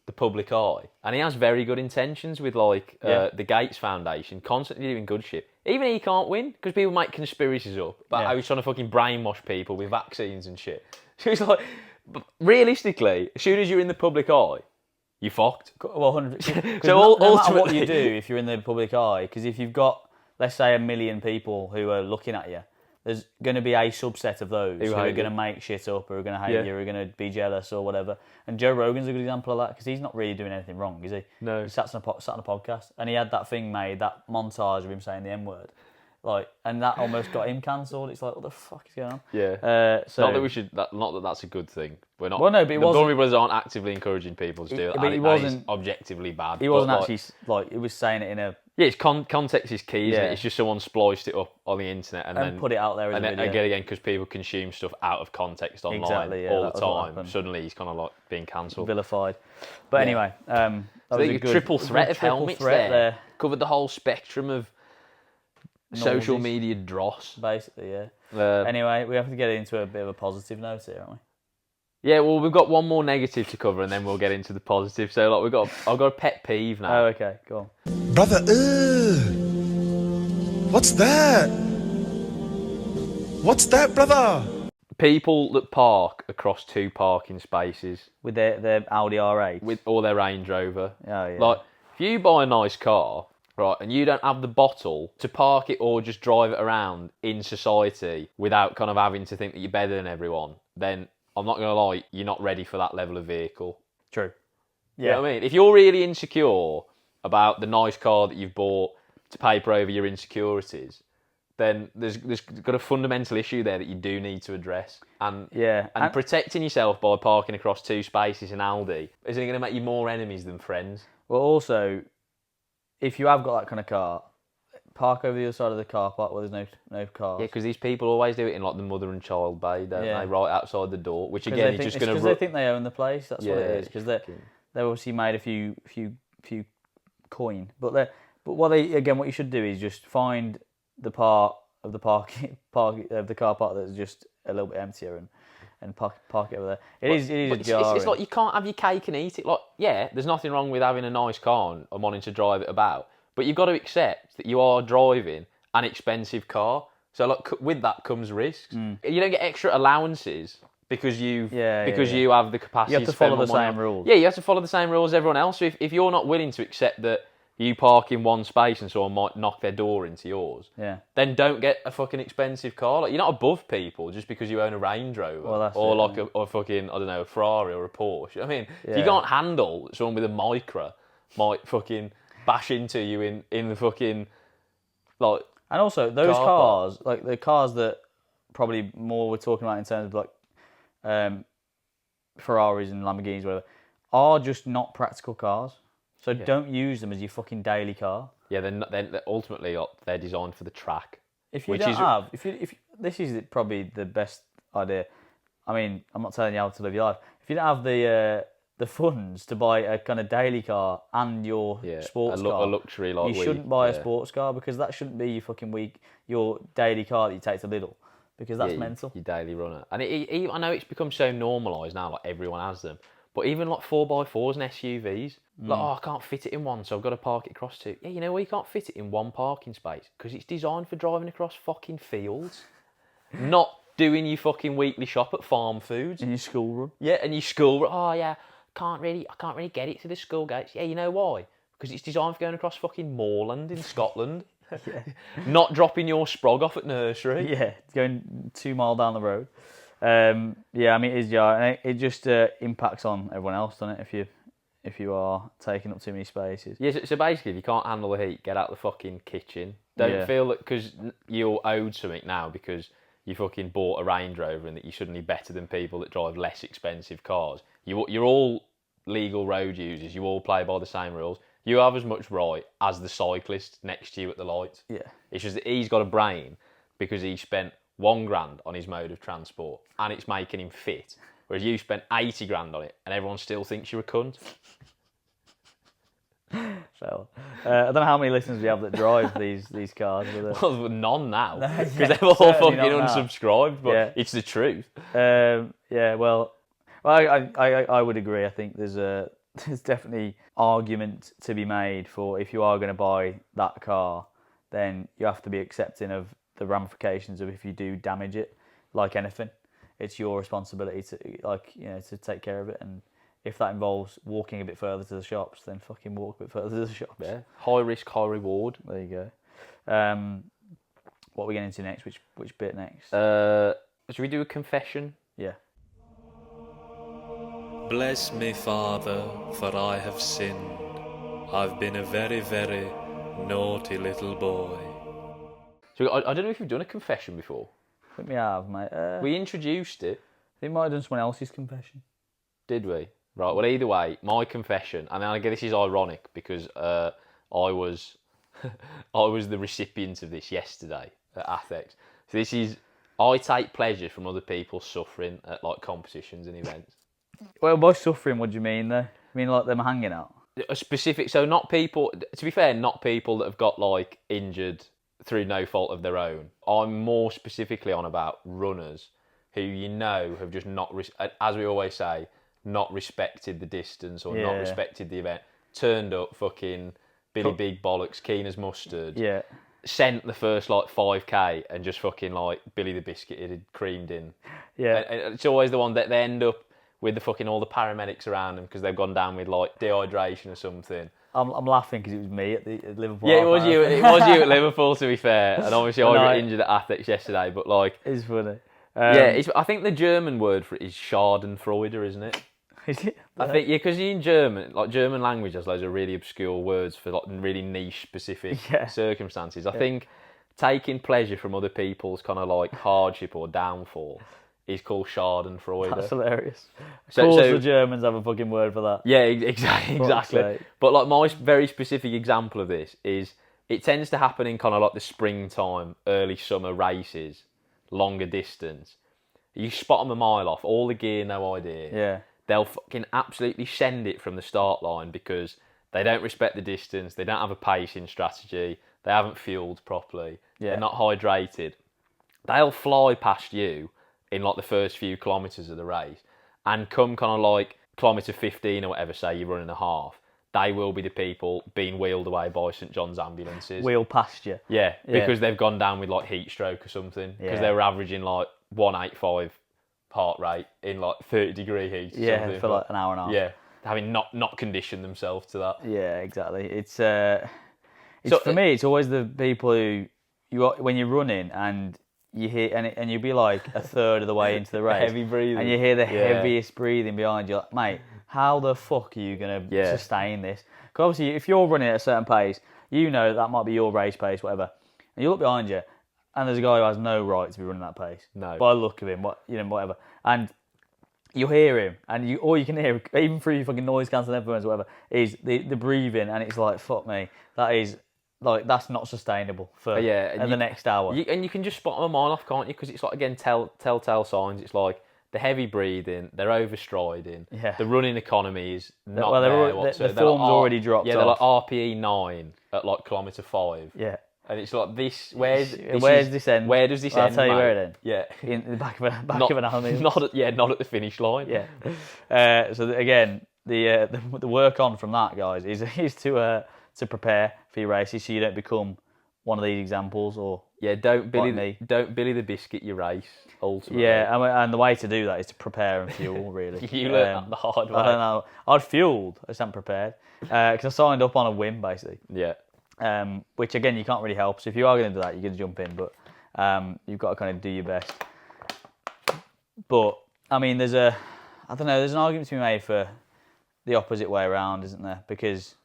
the public eye, and he has very good intentions with like the Gates Foundation, constantly doing good shit. Even he can't win because people make conspiracies up about how he's trying to fucking brainwash people with vaccines and shit. So it's like, realistically, as soon as you're in the public eye, you're fucked. Well, 100%. So no matter what ultimately- you do, if you're in the public eye, because if you've got, let's say, 1 million people who are looking at you, there's going to be a subset of those who are hate going to you. make shit up, or are going to hate you, or are going to be jealous or whatever. And Joe Rogan's a good example of that because he's not really doing anything wrong, is he? No. He sat on a podcast and he had that thing made, that montage of him saying the M-word. Like, and that almost got him cancelled. It's like, what the fuck is going on? Yeah. So, Not that we should. Not that that's a good thing. We're not. Well, no, but it the wasn't- Brummy Brothers aren't actively encouraging people to do it. but And he that is wasn't- objectively bad. he wasn't But, actually, like, he was saying it in a... Yeah, it's context is key, isn't Yeah. it? It's just someone spliced it up on the internet and then put it out there as and a then video. again, because people consume stuff out of context online Exactly, yeah, all that the was what time. happened. Suddenly, he's kind of like being cancelled. vilified. But anyway, that So was a a good triple threat of triple helmets threat there. Covered the whole spectrum of social Noises. media dross. basically, yeah. Uh, Anyway, we have to get into a bit of a positive note here, aren't we? yeah, well, we've got one more negative to cover, and then we'll get into the positive. So, like, I've got a pet peeve now. Oh, okay, go on. Brother, what's that? What's that, brother? People that park across 2 parking spaces With their Audi R8. with all their Range Rover. Oh, yeah. Like, if you buy a nice car, right, and you don't have the bottle to park it or just drive it around in society without kind of having to think that you're better than everyone, then I'm not going to lie, you're not ready for that level of vehicle. True. You know what I mean? If you're really insecure about the nice car that you've bought to paper over your insecurities, then there's got a fundamental issue there that you do need to address. And Yeah. and protecting yourself by parking across 2 spaces in Aldi isn't going to make you more enemies than friends. Well, also, if you have got that kind of car, park over the other side of the car park where there's no cars. Yeah, because these people always do it in like the mother and child bay, don't Yeah. they? Right outside the door, which 'Cause again they is think- just it's going 'cause to. they think they own the place. That's what it Yeah, is. Because fucking- they obviously made a few coin, but what you should do is just find the part of the park of the car park that's just a little bit emptier and park it over there. It is But jarring. it's like you can't have your cake and eat it. Like, yeah, there's nothing wrong with having a nice car and wanting to drive it about, but you've got to accept that you are driving an expensive car. So, like, with that comes risks. You don't get extra allowances because you have the capacity. You have to spend follow more the money same on- rules. Yeah, you have to follow the same rules as everyone else. So if you're not willing to accept that you park in one space and someone might knock their door into yours, Yeah. then don't get a fucking expensive car. Like, you're not above people just because you own a Range Rover Well, that's or it, like yeah. a fucking, I don't know, a Ferrari or a Porsche. I mean, if Yeah. you can't handle someone with a Micra might fucking bash into you in the fucking, like, And also those Car cars, like the cars that probably more we're talking about in terms of like Ferraris and Lamborghinis, whatever, are just not practical cars. So don't use them as your fucking daily car. Yeah, they're ultimately they're designed for the track. If you don't have, if this is probably the best idea. I mean, I'm not telling you how to live your life. If you don't have the funds to buy a kind of daily car and your sports car, a luxury like you shouldn't buy a sports car, because that shouldn't be your fucking your daily car that you take to Lidl, because that's mental. Your daily runner. And I know it's become so normalised now, like everyone has them. But even like 4x4s and SUVs, like, I can't fit it in one, so I've got to park it across two. Yeah, you know why you can't fit it in one parking space? Because it's designed for driving across fucking fields, not doing your fucking weekly shop at Farm Foods. In your school run. Yeah, and your school run. Oh yeah, I can't really get it to the school gates. Yeah, you know why? Because it's designed for going across fucking moorland in Scotland. Not dropping your sprog off at nursery. Yeah, going 2 miles down the road. I mean, it is jarring. It just impacts on everyone else, doesn't it? If you are taking up too many spaces. Yeah, so basically, if you can't handle the heat, get out the fucking kitchen. Don't feel that because you're owed something now because you fucking bought a Range Rover and that you're suddenly better than people that drive less expensive cars. You're all legal road users. You all play by the same rules. You have as much right as the cyclist next to you at the lights. Yeah. It's just that he's got a brain because he spent $1,000 on his mode of transport and it's making him fit, whereas you spent 80 grand on it and everyone still thinks you're a cunt. So, I don't know how many listeners we have that drive these cars. Well, none now, because yeah, they've all fucking not unsubscribed, but it's the truth. Well, I would agree. I think there's definitely argument to be made for if you are going to buy that car, then you have to be accepting of the ramifications of if you do damage it. Like anything, it's your responsibility to take care of it, and if that involves walking a bit further to the shops, then fucking walk a bit further to the shops. Yeah. High risk, high reward. There you go. What are we getting into next? Which bit next? Should we do a confession? Yeah. Bless me, Father, for I have sinned. I've been a very, very naughty little boy. So I don't know if you've done a confession before. I think we have, mate. We introduced it. I think we might have done someone else's confession. Did we? Right, well, either way, my confession, and I guess this is ironic because I was the recipient of this yesterday at Athex. So this is, I take pleasure from other people suffering at like competitions and events. Well, by suffering, what do you mean though? I mean like them hanging out? A specific, so not people, to be fair, not people that have got like injured through no fault of their own. I'm more specifically on about runners who have just not, as we always say, not respected the distance or not respected the event, turned up fucking Billy Big Bollocks, keen as mustard, sent the first like 5k and just fucking like Billy the Biscuit had creamed in. Yeah. And it's always the one that they end up with the fucking all the paramedics around them because they've gone down with like dehydration or something. I'm laughing because it was me at Liverpool. Yeah, it was you at Liverpool, to be fair. And obviously I got injured at Athex yesterday, but like... It's funny. I think the German word for it is Schadenfreude, isn't it? Is it? I think, because in German, like German language has loads of really obscure words for like really niche specific circumstances. I think taking pleasure from other people's kind of like hardship or downfall is called Schadenfreude. That's hilarious. Of course the Germans have a fucking word for that. Yeah, exactly. But like my very specific example of this is it tends to happen in kind of like the springtime, early summer races, longer distance. You spot them a mile off, all the gear, no idea. Yeah. They'll fucking absolutely send it from the start line because they don't respect the distance, they don't have a pacing strategy, they haven't fueled properly, they're not hydrated. They'll fly past you in like the first few kilometres of the race and come kind of like kilometre 15 or whatever, say you're running a half, they will be the people being wheeled away by St John's ambulances. Wheel past you. Yeah, because they've gone down with like heat stroke or something because they were averaging like 185 heart rate in like 30-degree heat. Yeah, for like an hour and a half. Yeah, having not conditioned themselves to that. Yeah, exactly. It's for me, it's always the people who when you're running and you hear and you'll be like a third of the way into the race, heavy breathing, and you hear the heaviest breathing behind you. Like, mate, how the fuck are you gonna sustain this? Because obviously, if you're running at a certain pace, you know that might be your race pace, whatever, and you look behind you. And there's a guy who has no right to be running that pace. No. By the look of him, whatever. And you hear him, and all you can hear, even through your fucking noise cancelling headphones or whatever, is the breathing, and it's like, fuck me, that is like, that's not sustainable for the next hour. And you can just spot them a mile off, can't you? Because it's like, again, telltale signs. It's like the heavy breathing, they're overstriding, the running economy is not there whatsoever. The form's already dropped off. They're like RPE 9 at like kilometre 5. Yeah. And it's like this. Where's this end? Where does this end? I'll tell you where it ends. Yeah, in the back of an animal. Not at the finish line. Yeah. Again, the work on from that, guys, is to prepare for your races, so you don't become one of these examples, or don't Billy the Biscuit your race. Ultimately, and the way to do that is to prepare and fuel. Really, you learned that the hard way. I don't know. I'd fueled. I just hadn't prepared because I signed up on a whim, basically. Yeah. Which again you can't really help. So if you are going to do that, you're going to jump in, but you've got to kind of do your best. But I mean, there's an argument to be made for the opposite way around, isn't there? Because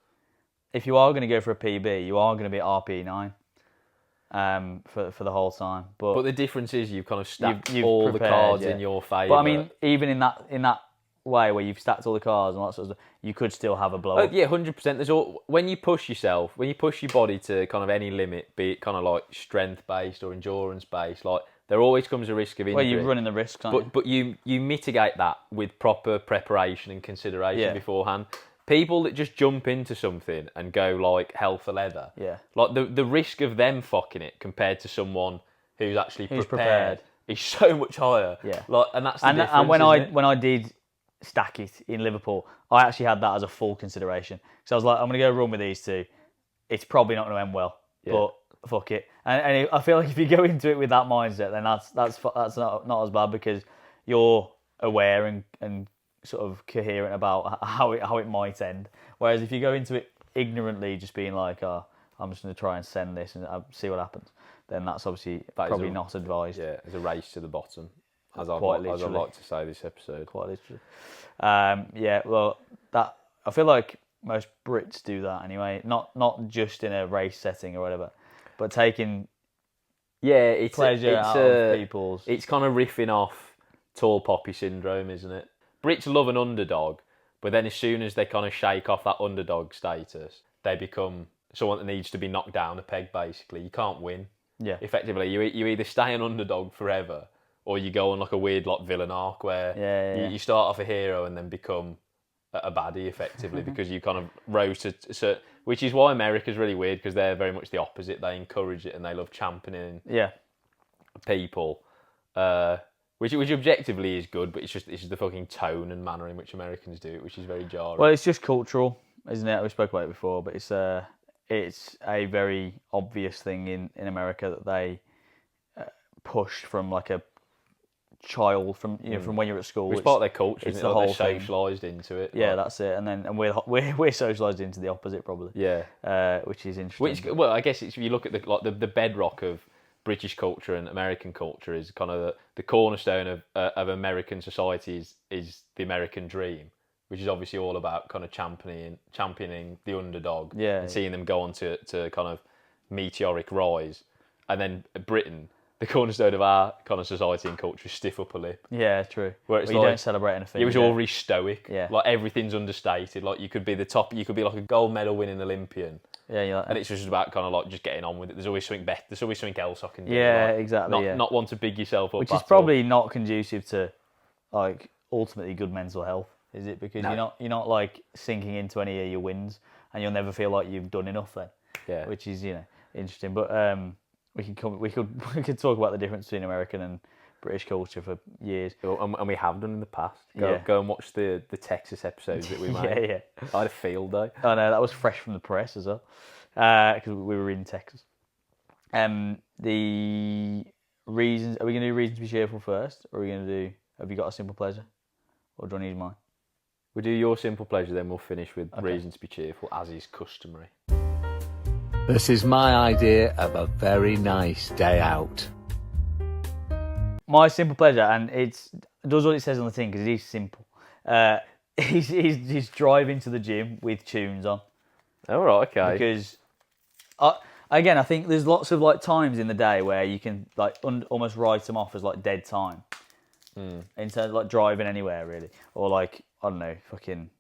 if you are going to go for a PB, you are going to be at RP 9 for the whole time. But the difference is you've kind of stacked you've all prepared, the cards in your favour. But I mean, even in that way where you've stacked all the cards and all that sort of stuff, you could still have a blow up. 100%. When you push yourself, when you push your body to kind of any limit, be it kind of like strength based or endurance based, like there always comes a risk of injury. Well, you're running the risks, aren't you? But you mitigate that with proper preparation and consideration beforehand. People that just jump into something and go like hell for leather, like the risk of them fucking it compared to someone who's actually prepared is so much higher. Yeah, like, and that's the difference. And when I did stack it in Liverpool, I actually had that as a full consideration. So I was like, I'm going to go run with these two. It's probably not going to end well, but fuck it. And I feel like if you go into it with that mindset, then that's not as bad, because you're aware and sort of coherent about how it might end. Whereas if you go into it ignorantly, just being like, oh, I'm just going to try and send this and see what happens, then that's obviously probably not advised. Yeah, it's a race to the bottom. As I like to say this episode. Quite literally. Well, that I feel like most Brits do that anyway. Not just in a race setting or whatever, but taking pleasure out of people's. It's kind of riffing off tall poppy syndrome, isn't it? Brits love an underdog, but then as soon as they kind of shake off that underdog status, they become someone that needs to be knocked down a peg. Basically, you can't win. Yeah. Effectively, you either stay an underdog forever, or you go on like a weird like villain arc where you start off a hero and then become a baddie effectively because you kind of rose to certain, which is why America's really weird, because they're very much the opposite. They encourage it and they love championing people, which objectively is good, but it's just the fucking tone and manner in which Americans do it, which is very jarring. Well, it's just cultural, isn't it? We spoke about it before, but it's a very obvious thing in America that they push from like a child from when you're at school. It's part of their culture. It's isn't the it? whole they're socialised into it. Yeah, that's it. And we're socialised into the opposite probably. Yeah, which is interesting. I guess it's, if you look at the bedrock of British culture and American culture is kind of the cornerstone of American society is the American dream, which is obviously all about kind of championing the underdog and seeing them go on to kind of meteoric rise. And then Britain, the cornerstone of our kind of society and culture is stiff upper lip. Yeah, true. Where it's you don't celebrate anything. It was all very stoic. Yeah. Like everything's understated. Like you could be you could be like a gold medal winning Olympian. Yeah, and it's just about kind of like just getting on with it. There's always something better. There's always something else I can do. Yeah, like, exactly. Not want to big yourself up. Which is probably not conducive to like ultimately good mental health, is it? Because you're not like sinking into any of your wins, and you'll never feel like you've done enough then. Yeah. Which is interesting, but we could talk about the difference between American and British culture for years, and we have done in the past. Go and watch the Texas episodes that we made. yeah. I had a field day. Oh no, that was fresh from the press as well, because we were in Texas. The reasons, are we going to do reasons to be cheerful first, or are we going to do? Have you got a simple pleasure, or do I need mine? We'll do your simple pleasure, then we'll finish with reasons to be cheerful, as is customary. This is my idea of a very nice day out. My simple pleasure, and it does what it says on the tin because it is simple. He's driving to the gym with tunes on. Oh, right, okay. Because, I think there's lots of like times in the day where you can like almost write them off as like dead time. in terms of like driving anywhere really, or like I don't know, fucking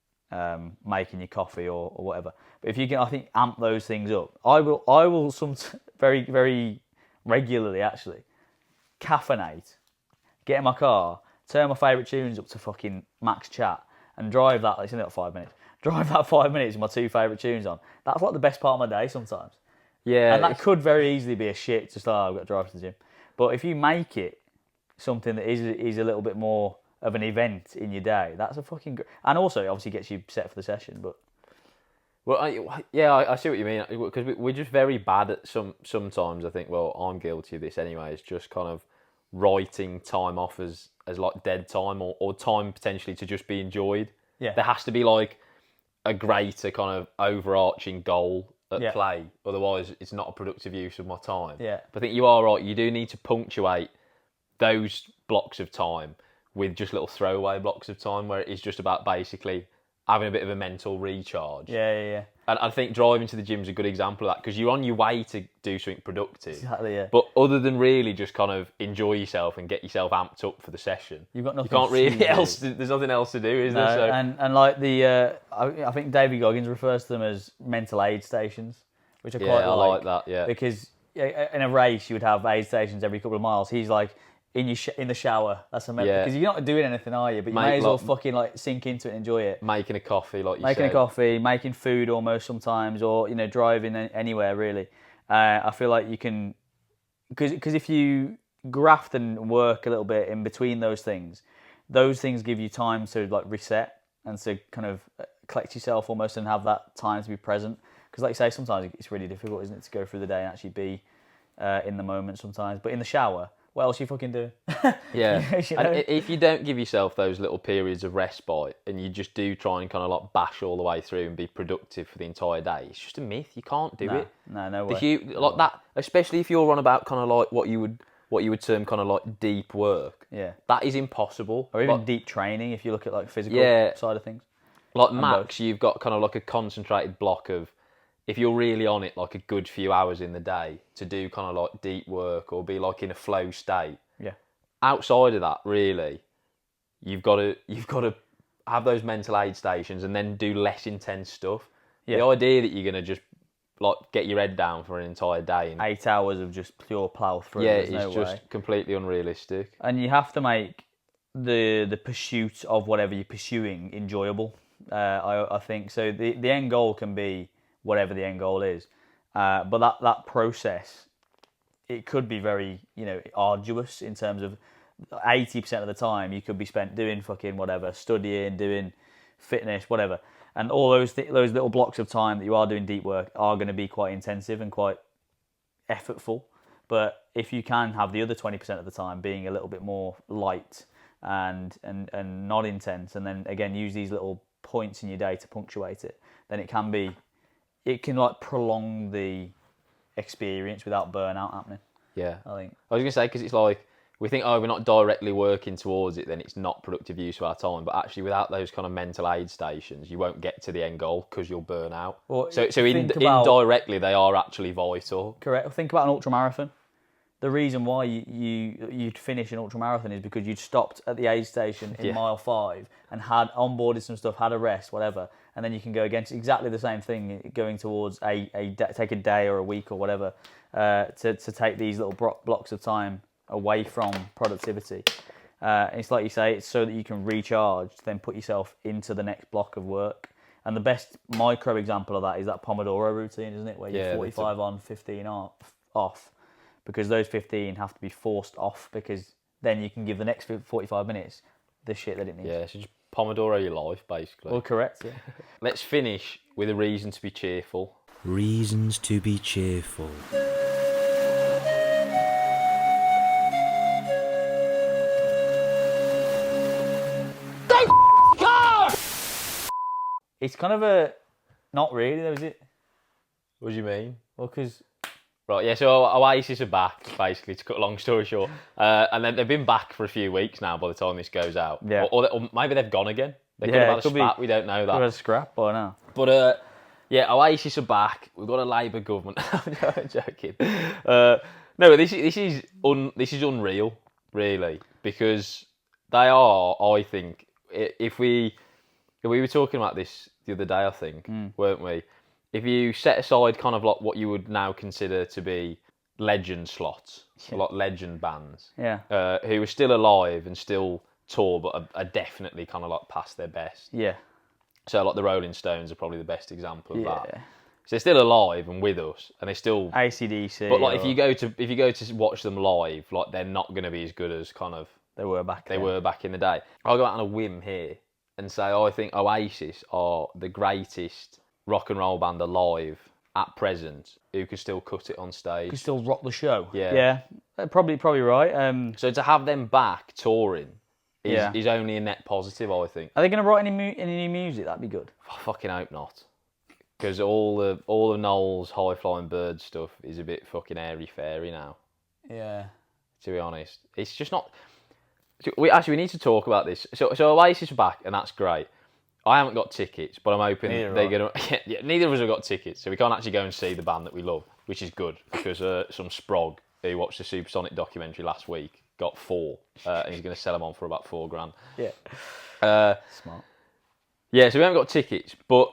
making your coffee or whatever. But if you can, I think, amp those things up. I will very, very regularly actually caffeinate, get in my car, turn my favourite tunes up to fucking max chat, and drive that. It's only like 5 minutes. Drive that 5 minutes with my two favourite tunes on. That's like the best part of my day sometimes. Yeah, And that could very easily be a shit. Just I've got to drive to the gym. But if you make it something that is a little bit more of an event in your day, that's a fucking and also it obviously gets you set for the session. But well, I see what you mean, because we're just very bad at sometimes. I think, well, I'm guilty of this anyway. It's just kind of writing time off as like dead time or time potentially to just be enjoyed. Yeah. There has to be like a greater kind of overarching goal at play. Otherwise, it's not a productive use of my time. Yeah. But I think you are right. You do need to punctuate those blocks of time with just little throwaway blocks of time where it is just about basically having a bit of a mental recharge. Yeah. And I think driving to the gym is a good example of that, because you're on your way to do something productive. Exactly, yeah. But other than really just kind of enjoy yourself and get yourself amped up for the session, You've got nothing. you can't really to else. There's nothing else to do, is there? So, and like the I think David Goggins refers to them as mental aid stations, which I quite like that. Yeah, because in a race you would have aid stations every couple of miles. He's like in the shower. That's a because you're not doing anything, are you? But you may as well fucking like sink into it and enjoy it. Making a coffee, like you making said. a coffee, making food almost sometimes, or driving anywhere really. I feel like you can, because if you graft and work a little bit in between those things give you time to like reset and to kind of collect yourself almost and have that time to be present. Because like you say, sometimes it's really difficult, isn't it, to go through the day and actually be in the moment sometimes. But in the shower, what else are you fucking doing? Yeah. You know? And if you don't give yourself those little periods of respite and you just do try and kind of like bash all the way through and be productive for the entire day, it's just a myth. You can't do it. No way. Like that, especially if you're on about kind of like what you would term kind of like deep work. Yeah. That is impossible. Or even like, deep training if you look at like physical side of things. Like max, you've got kind of like a concentrated block of, if you're really on it, like a good few hours in the day to do kind of like deep work or be like in a flow state. Yeah. Outside of that, really, you've got to have those mental aid stations and then do less intense stuff. Yeah. The idea that you're gonna just like get your head down for an entire day and 8 hours of just pure plough through. Yeah, it's just completely unrealistic. And you have to make the pursuit of whatever you're pursuing enjoyable. I think so. The end goal can be whatever the end goal is, but that process, it could be very arduous in terms of 80% of the time you could be spent doing fucking whatever, studying, doing fitness, whatever, and all those little blocks of time that you are doing deep work are going to be quite intensive and quite effortful. But if you can have the other 20% of the time being a little bit more light and not intense, and then again use these little points in your day to punctuate it, then it can like prolong the experience without burnout happening. Yeah, I think. I was going to say, because it's like, we think, we're not directly working towards it, then it's not productive use of our time. But actually, without those kind of mental aid stations, you won't get to the end goal because you'll burn out. Well, so indirectly, they are actually vital. Correct. Think about an ultramarathon. The reason why you'd finish an ultramarathon is because you'd stopped at the aid station in mile 5 and had onboarded some stuff, had a rest, whatever, and then you can go against exactly the same thing, going towards take a day or a week or whatever, to take these little blocks of time away from productivity. It's like you say, it's so that you can recharge, then put yourself into the next block of work. And the best micro example of that is that Pomodoro routine, isn't it? Where you're 45 on, 15 off. Because those 15 have to be forced off, because then you can give the next 45 minutes the shit that it needs. Yeah, so just Pomodoro your life, basically. Well, correct, yeah. Let's finish with a reason to be cheerful. Reasons to be cheerful. It's kind of a... Not really, though, is it? What do you mean? Well, because... Right, yeah, so Oasis are back, basically, to cut a long story short. And then they've been back for a few weeks now by the time this goes out. Yeah. Or maybe they've gone again. They could have had a spat, we don't know that. Could have had a scrap by now. But, yeah, Oasis are back. We've got a Labour government. I'm joking. No, this is unreal, really, because They are, I think, if we were talking about this the other day, I think, weren't we? If you set aside kind of like what you would now consider to be legend slots, like legend bands, who are still alive and still tour, but are definitely kind of like past their best. Yeah. So like the Rolling Stones are probably the best example of that. So they're still alive and with us, and they still AC/DC. But like if you go to watch them live, like they're not going to be as good as kind of they were back in the day. I'll go out on a whim here and say I think Oasis are the greatest rock and roll band alive at present who can still cut it on stage. Can still rock the show. Yeah. Probably right. So to have them back touring is only a net positive, I think. Are they going to write any new music? That'd be good. I fucking hope not. Because all of Noel's High Flying Bird stuff is a bit fucking airy-fairy now. Yeah. To be honest. It's just not... We need to talk about this. So Oasis are back, and that's great. I haven't got tickets, but I'm hoping they're going to... neither of us have got tickets, so we can't actually go and see the band that we love, which is good, because some sprog who watched the Supersonic documentary last week got 4, and he's going to sell them on for about $4,000. Yeah. Smart. Yeah, so we haven't got tickets, but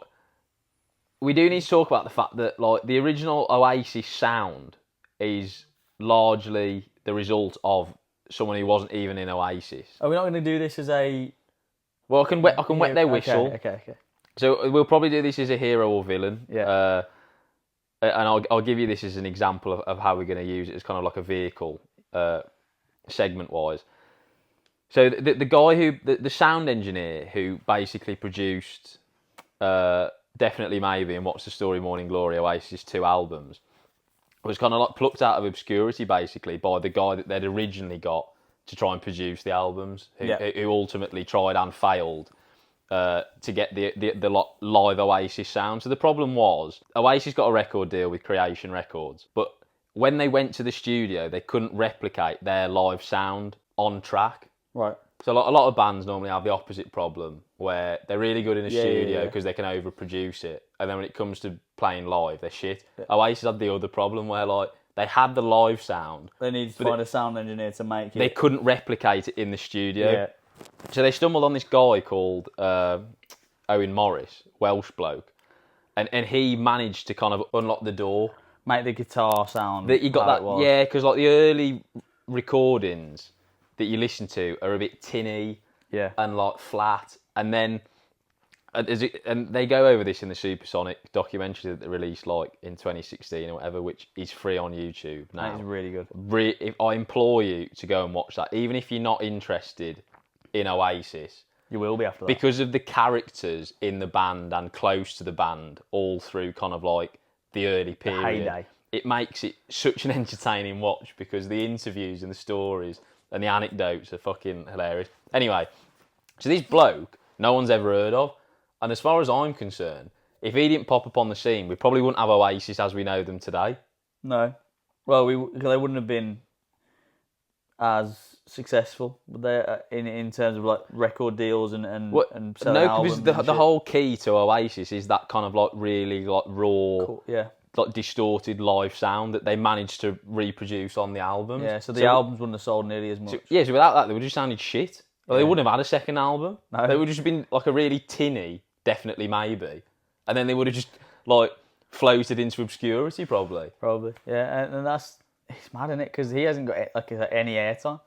we do need to talk about the fact that like the original Oasis sound is largely the result of someone who wasn't even in Oasis. Are we not going to do this as a... Well, I can wet their whistle. Okay. So we'll probably do this as a hero or villain. Yeah. And I'll give you this as an example of how we're going to use it as kind of like a vehicle, segment-wise. So the guy who... The sound engineer who basically produced Definitely Maybe and What's the Story, Morning Glory, Oasis' 2 albums, was kind of like plucked out of obscurity, basically, by the guy that they'd originally got to try and produce the albums, who ultimately tried and failed to get the live Oasis sound. So the problem was, Oasis got a record deal with Creation Records, but when they went to the studio, they couldn't replicate their live sound on track. Right. So a lot of bands normally have the opposite problem, where they're really good in the studio because they can overproduce it, and then when it comes to playing live, they're shit. Yeah. Oasis had the other problem where like they had the live sound. They needed to find a sound engineer to make it. They couldn't replicate it in the studio. Yeah. So they stumbled on this guy called Owen Morris, Welsh bloke, and he managed to kind of unlock the door. Make the guitar sound. That you got that, yeah, because like the early recordings that you listen to are a bit tinny, and like flat, and then and they go over this in the Supersonic documentary that they released like in 2016 or whatever, which is free on YouTube now. That is really good. I implore you to go and watch that, even if you're not interested in Oasis. You will be after that. Because of the characters in the band and close to the band all through kind of like the early period. The heyday. It makes it such an entertaining watch because the interviews and the stories and the anecdotes are fucking hilarious. Anyway, so this bloke, no one's ever heard of. And as far as I'm concerned, if he didn't pop up on the scene, we probably wouldn't have Oasis as we know them today. No. Well, they wouldn't have been as successful in terms of like record deals and selling albums. Because the whole key to Oasis is that kind of like really like raw, cool, like distorted live sound that they managed to reproduce on the albums. Yeah, so the albums wouldn't have sold nearly as much. So without that, they would have just sounded shit. They wouldn't have had a second album. No. They would have just been like a really tinny, Definitely Maybe, and then they would have just like floated into obscurity, probably. Probably, yeah, and it's mad, isn't it? Because he hasn't got like any airtime.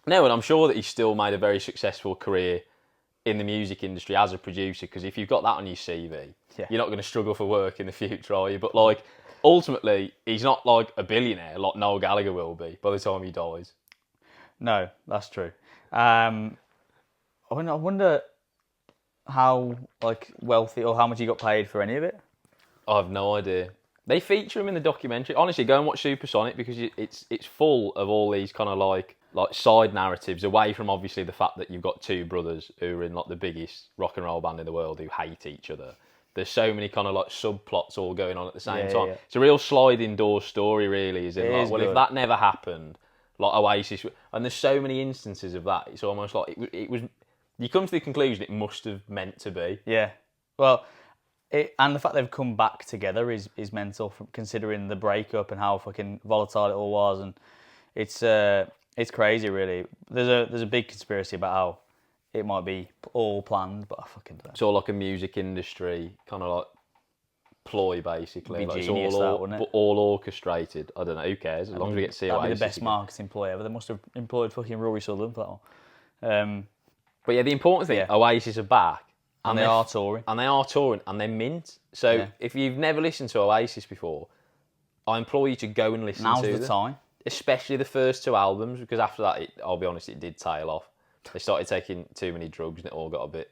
No, and I'm sure that he's still made a very successful career in the music industry as a producer. Because if you've got that on your CV, you're not going to struggle for work in the future, are you? But like, ultimately, he's not like a billionaire like Noel Gallagher will be by the time he dies. No, that's true. I wonder how like wealthy or how much he got paid for any of it. I have no idea. They feature him in the documentary. Honestly, go and watch Supersonic because it's full of all these kind of like side narratives away from obviously the fact that you've got 2 brothers who are in like the biggest rock and roll band in the world who hate each other. There's so many kind of like subplots all going on at the same time. Yeah. It's a real sliding door story, really. If that never happened, like Oasis, and there's so many instances of that. It's almost like it was. You come to the conclusion it must have meant to be. Yeah. Well, and the fact they've come back together is mental, considering the breakup and how fucking volatile it all was, and it's It's crazy, really. There's a big conspiracy about how it might be all planned, but I fucking don't know. It's all like a music industry kind of like ploy, basically. Be Like it's genius, that, wouldn't it? all orchestrated. I don't know. Who cares? As long as we get to see That'd be Oasis the best again. marketing ploy ever. They must have employed fucking Rory Sutherland for that one. But yeah, the important thing, Yeah. Oasis are back. And they are touring. And they are touring, and they're mint. So Yeah. if you've never listened to Oasis before, I implore you to go and listen Now's to the them. time. Especially the first 2 albums, because after that, I'll be honest, it did tail off. They started taking too many drugs, and it all got a bit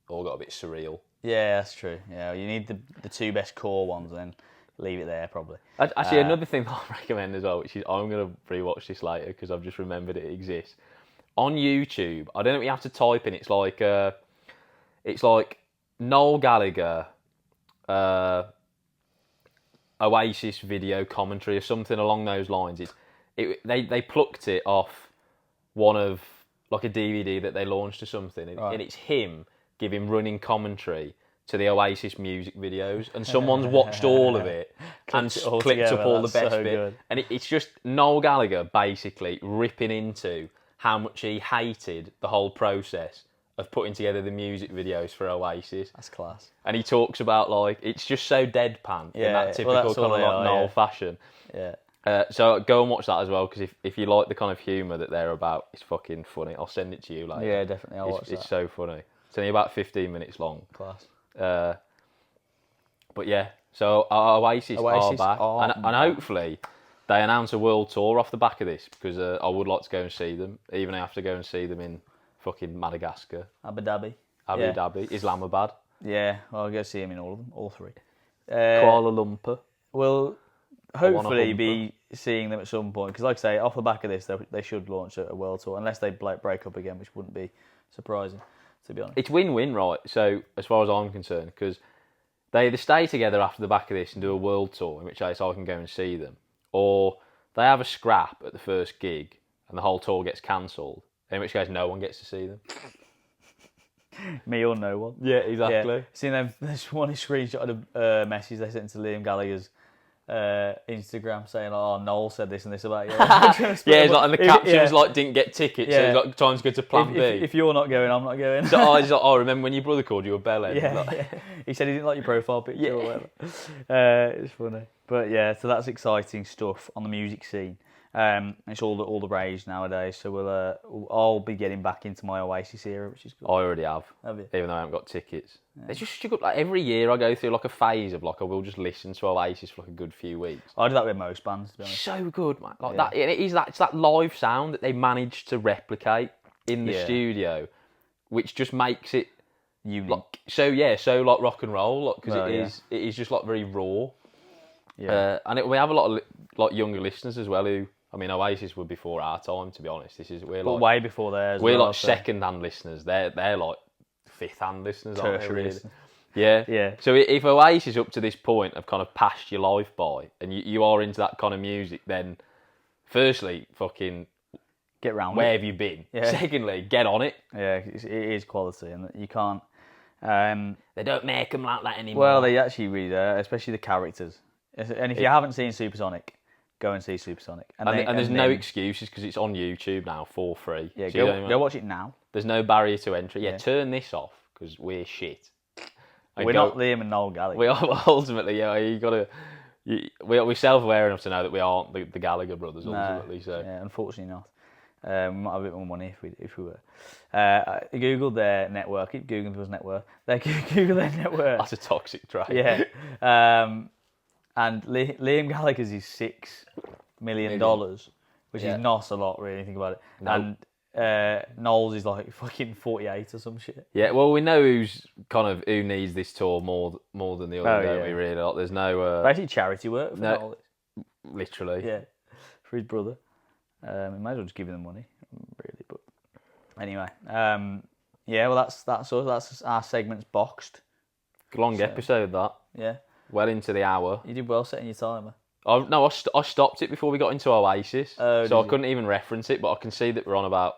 surreal. Yeah, that's true. Yeah, you need the 2 best core ones, and then leave it there probably. Actually, another thing that I recommend as well, which is I'm going to rewatch this later because I've just remembered it exists. On YouTube, I don't know what you have to type in. It's like Noel Gallagher, Oasis video commentary or something along those lines. They plucked it off one of like a DVD that they launched or something, and it's him giving running commentary to the Oasis music videos, and someone's watched all of it and it all clipped up together. all the That's best so bit. good. And it's just Noel Gallagher basically ripping into how much he hated the whole process of putting together the music videos for Oasis. That's class. And he talks about like it's just so deadpan in that typical that's kind all of they like are, Noel yeah. fashion. Yeah. So go and watch that as well, because if you like the kind of humour that they're about, it's fucking funny. I'll send it to you later. Yeah, definitely. I'll watch It's that. so funny. It's only about 15 minutes long. Class. But yeah, so Oasis are back, and hopefully they announce a world tour off the back of this, because I would like to go and see them, even if I have to go and see them in fucking Madagascar, Abu Dhabi. Abu Yeah. Dhabi, Islamabad, Yeah, well, I'll go see him in all of them, all 3. Kuala Lumpur. We'll wanna hopefully hump be seeing them at some point, because like I say, off the back of this, they should launch a world tour, unless they break up again, which wouldn't be surprising, to be honest. It's win-win, right? So as far as I'm concerned, because they either stay together after the back of this and do a world tour, in which case I can go and see them, or they have a scrap at the first gig and the whole tour gets cancelled, in which case no one gets to see them. Me or no one. Yeah, exactly. Yeah. Seeing them, there's one screenshot of a message they sent to Liam Gallagher's Instagram saying, "Oh, Noel said this and this about you." Yeah, it's like, and the caption was yeah. like, didn't get tickets, so Yeah. it's like, time to go to plan B. If you're not going, I'm not going. So I was like, oh, remember when your brother called you a bellend? Yeah, Like, yeah. He said he didn't like your profile picture Yeah. or whatever. It's funny. But yeah, so that's exciting stuff on the music scene. It's all the rage nowadays. So I'll be getting back into my Oasis era, which is good. I already have, Have you? even though I haven't got tickets. It's just good. Like every year I go through like a phase of like I will just listen to Oasis for like a good few weeks. I do that with most bands, to be honest. So good, man. Like Yeah. that. It's that live sound that they managed to replicate in the Yeah. studio, which just makes it Unique. like so like rock and roll, because Well, it is just like very raw. Yeah. And we have a lot of like younger listeners as well who, I mean, Oasis were before our time, to be honest. We're But like way before theirs. we're well, like so- second-hand listeners. They're like fifth-hand listeners, aren't they? Tertiary Really? listeners. Yeah. Yeah. So if Oasis up to this point have kind of passed your life by, and you are into that kind of music, then firstly, fucking Get round where it. have you been? Yeah. Secondly, get on it. Yeah, it is quality, and you can't. They don't make them like that anymore. Well, they actually really do, especially the characters. And if you haven't seen Supersonic, go and see Supersonic. and there's no excuses because it's on YouTube now for free. Yeah, So you don't go watch it now. There's no barrier to entry. Yeah, Yeah. turn this off because we're shit. And We're go- not Liam and Noel Gallagher. We are ultimately, yeah. You gotta. We're self-aware enough to know that we aren't the Gallagher brothers ultimately. So Yeah, unfortunately not. We might have a bit more money if we were. I googled their net worth. I keep googling people's net worth. They Google their net worth. that's a toxic trait. Yeah. And Liam Gallagher's is $6 million, which Yeah. is not a lot, really, think about it. No. And Noel's is like fucking 48 or some shit. Yeah, well, we know who needs this tour more than the other, Oh, don't yeah. we? Really, like, there's no Basically, charity work for No. Noel. literally. Yeah, for his brother. He might as well just give him the money, really. But anyway, yeah. Well, that's us. That's our segments boxed. Long episode that. Yeah, Well into the hour. you did well setting your timer. I stopped it before we got into Oasis, Oh, so I did you? couldn't even reference it. But I can see that we're on about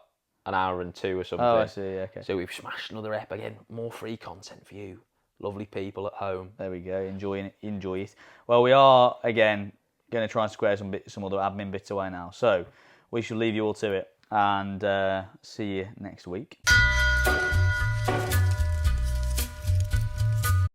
an hour and 2 or something. Oh, I see. Yeah, okay. So we've smashed another ep again. More free content for you, lovely people at home. There we go. Enjoy it. Well, we are again going to try and square some other admin bits away now. So we shall leave you all to it and see you next week.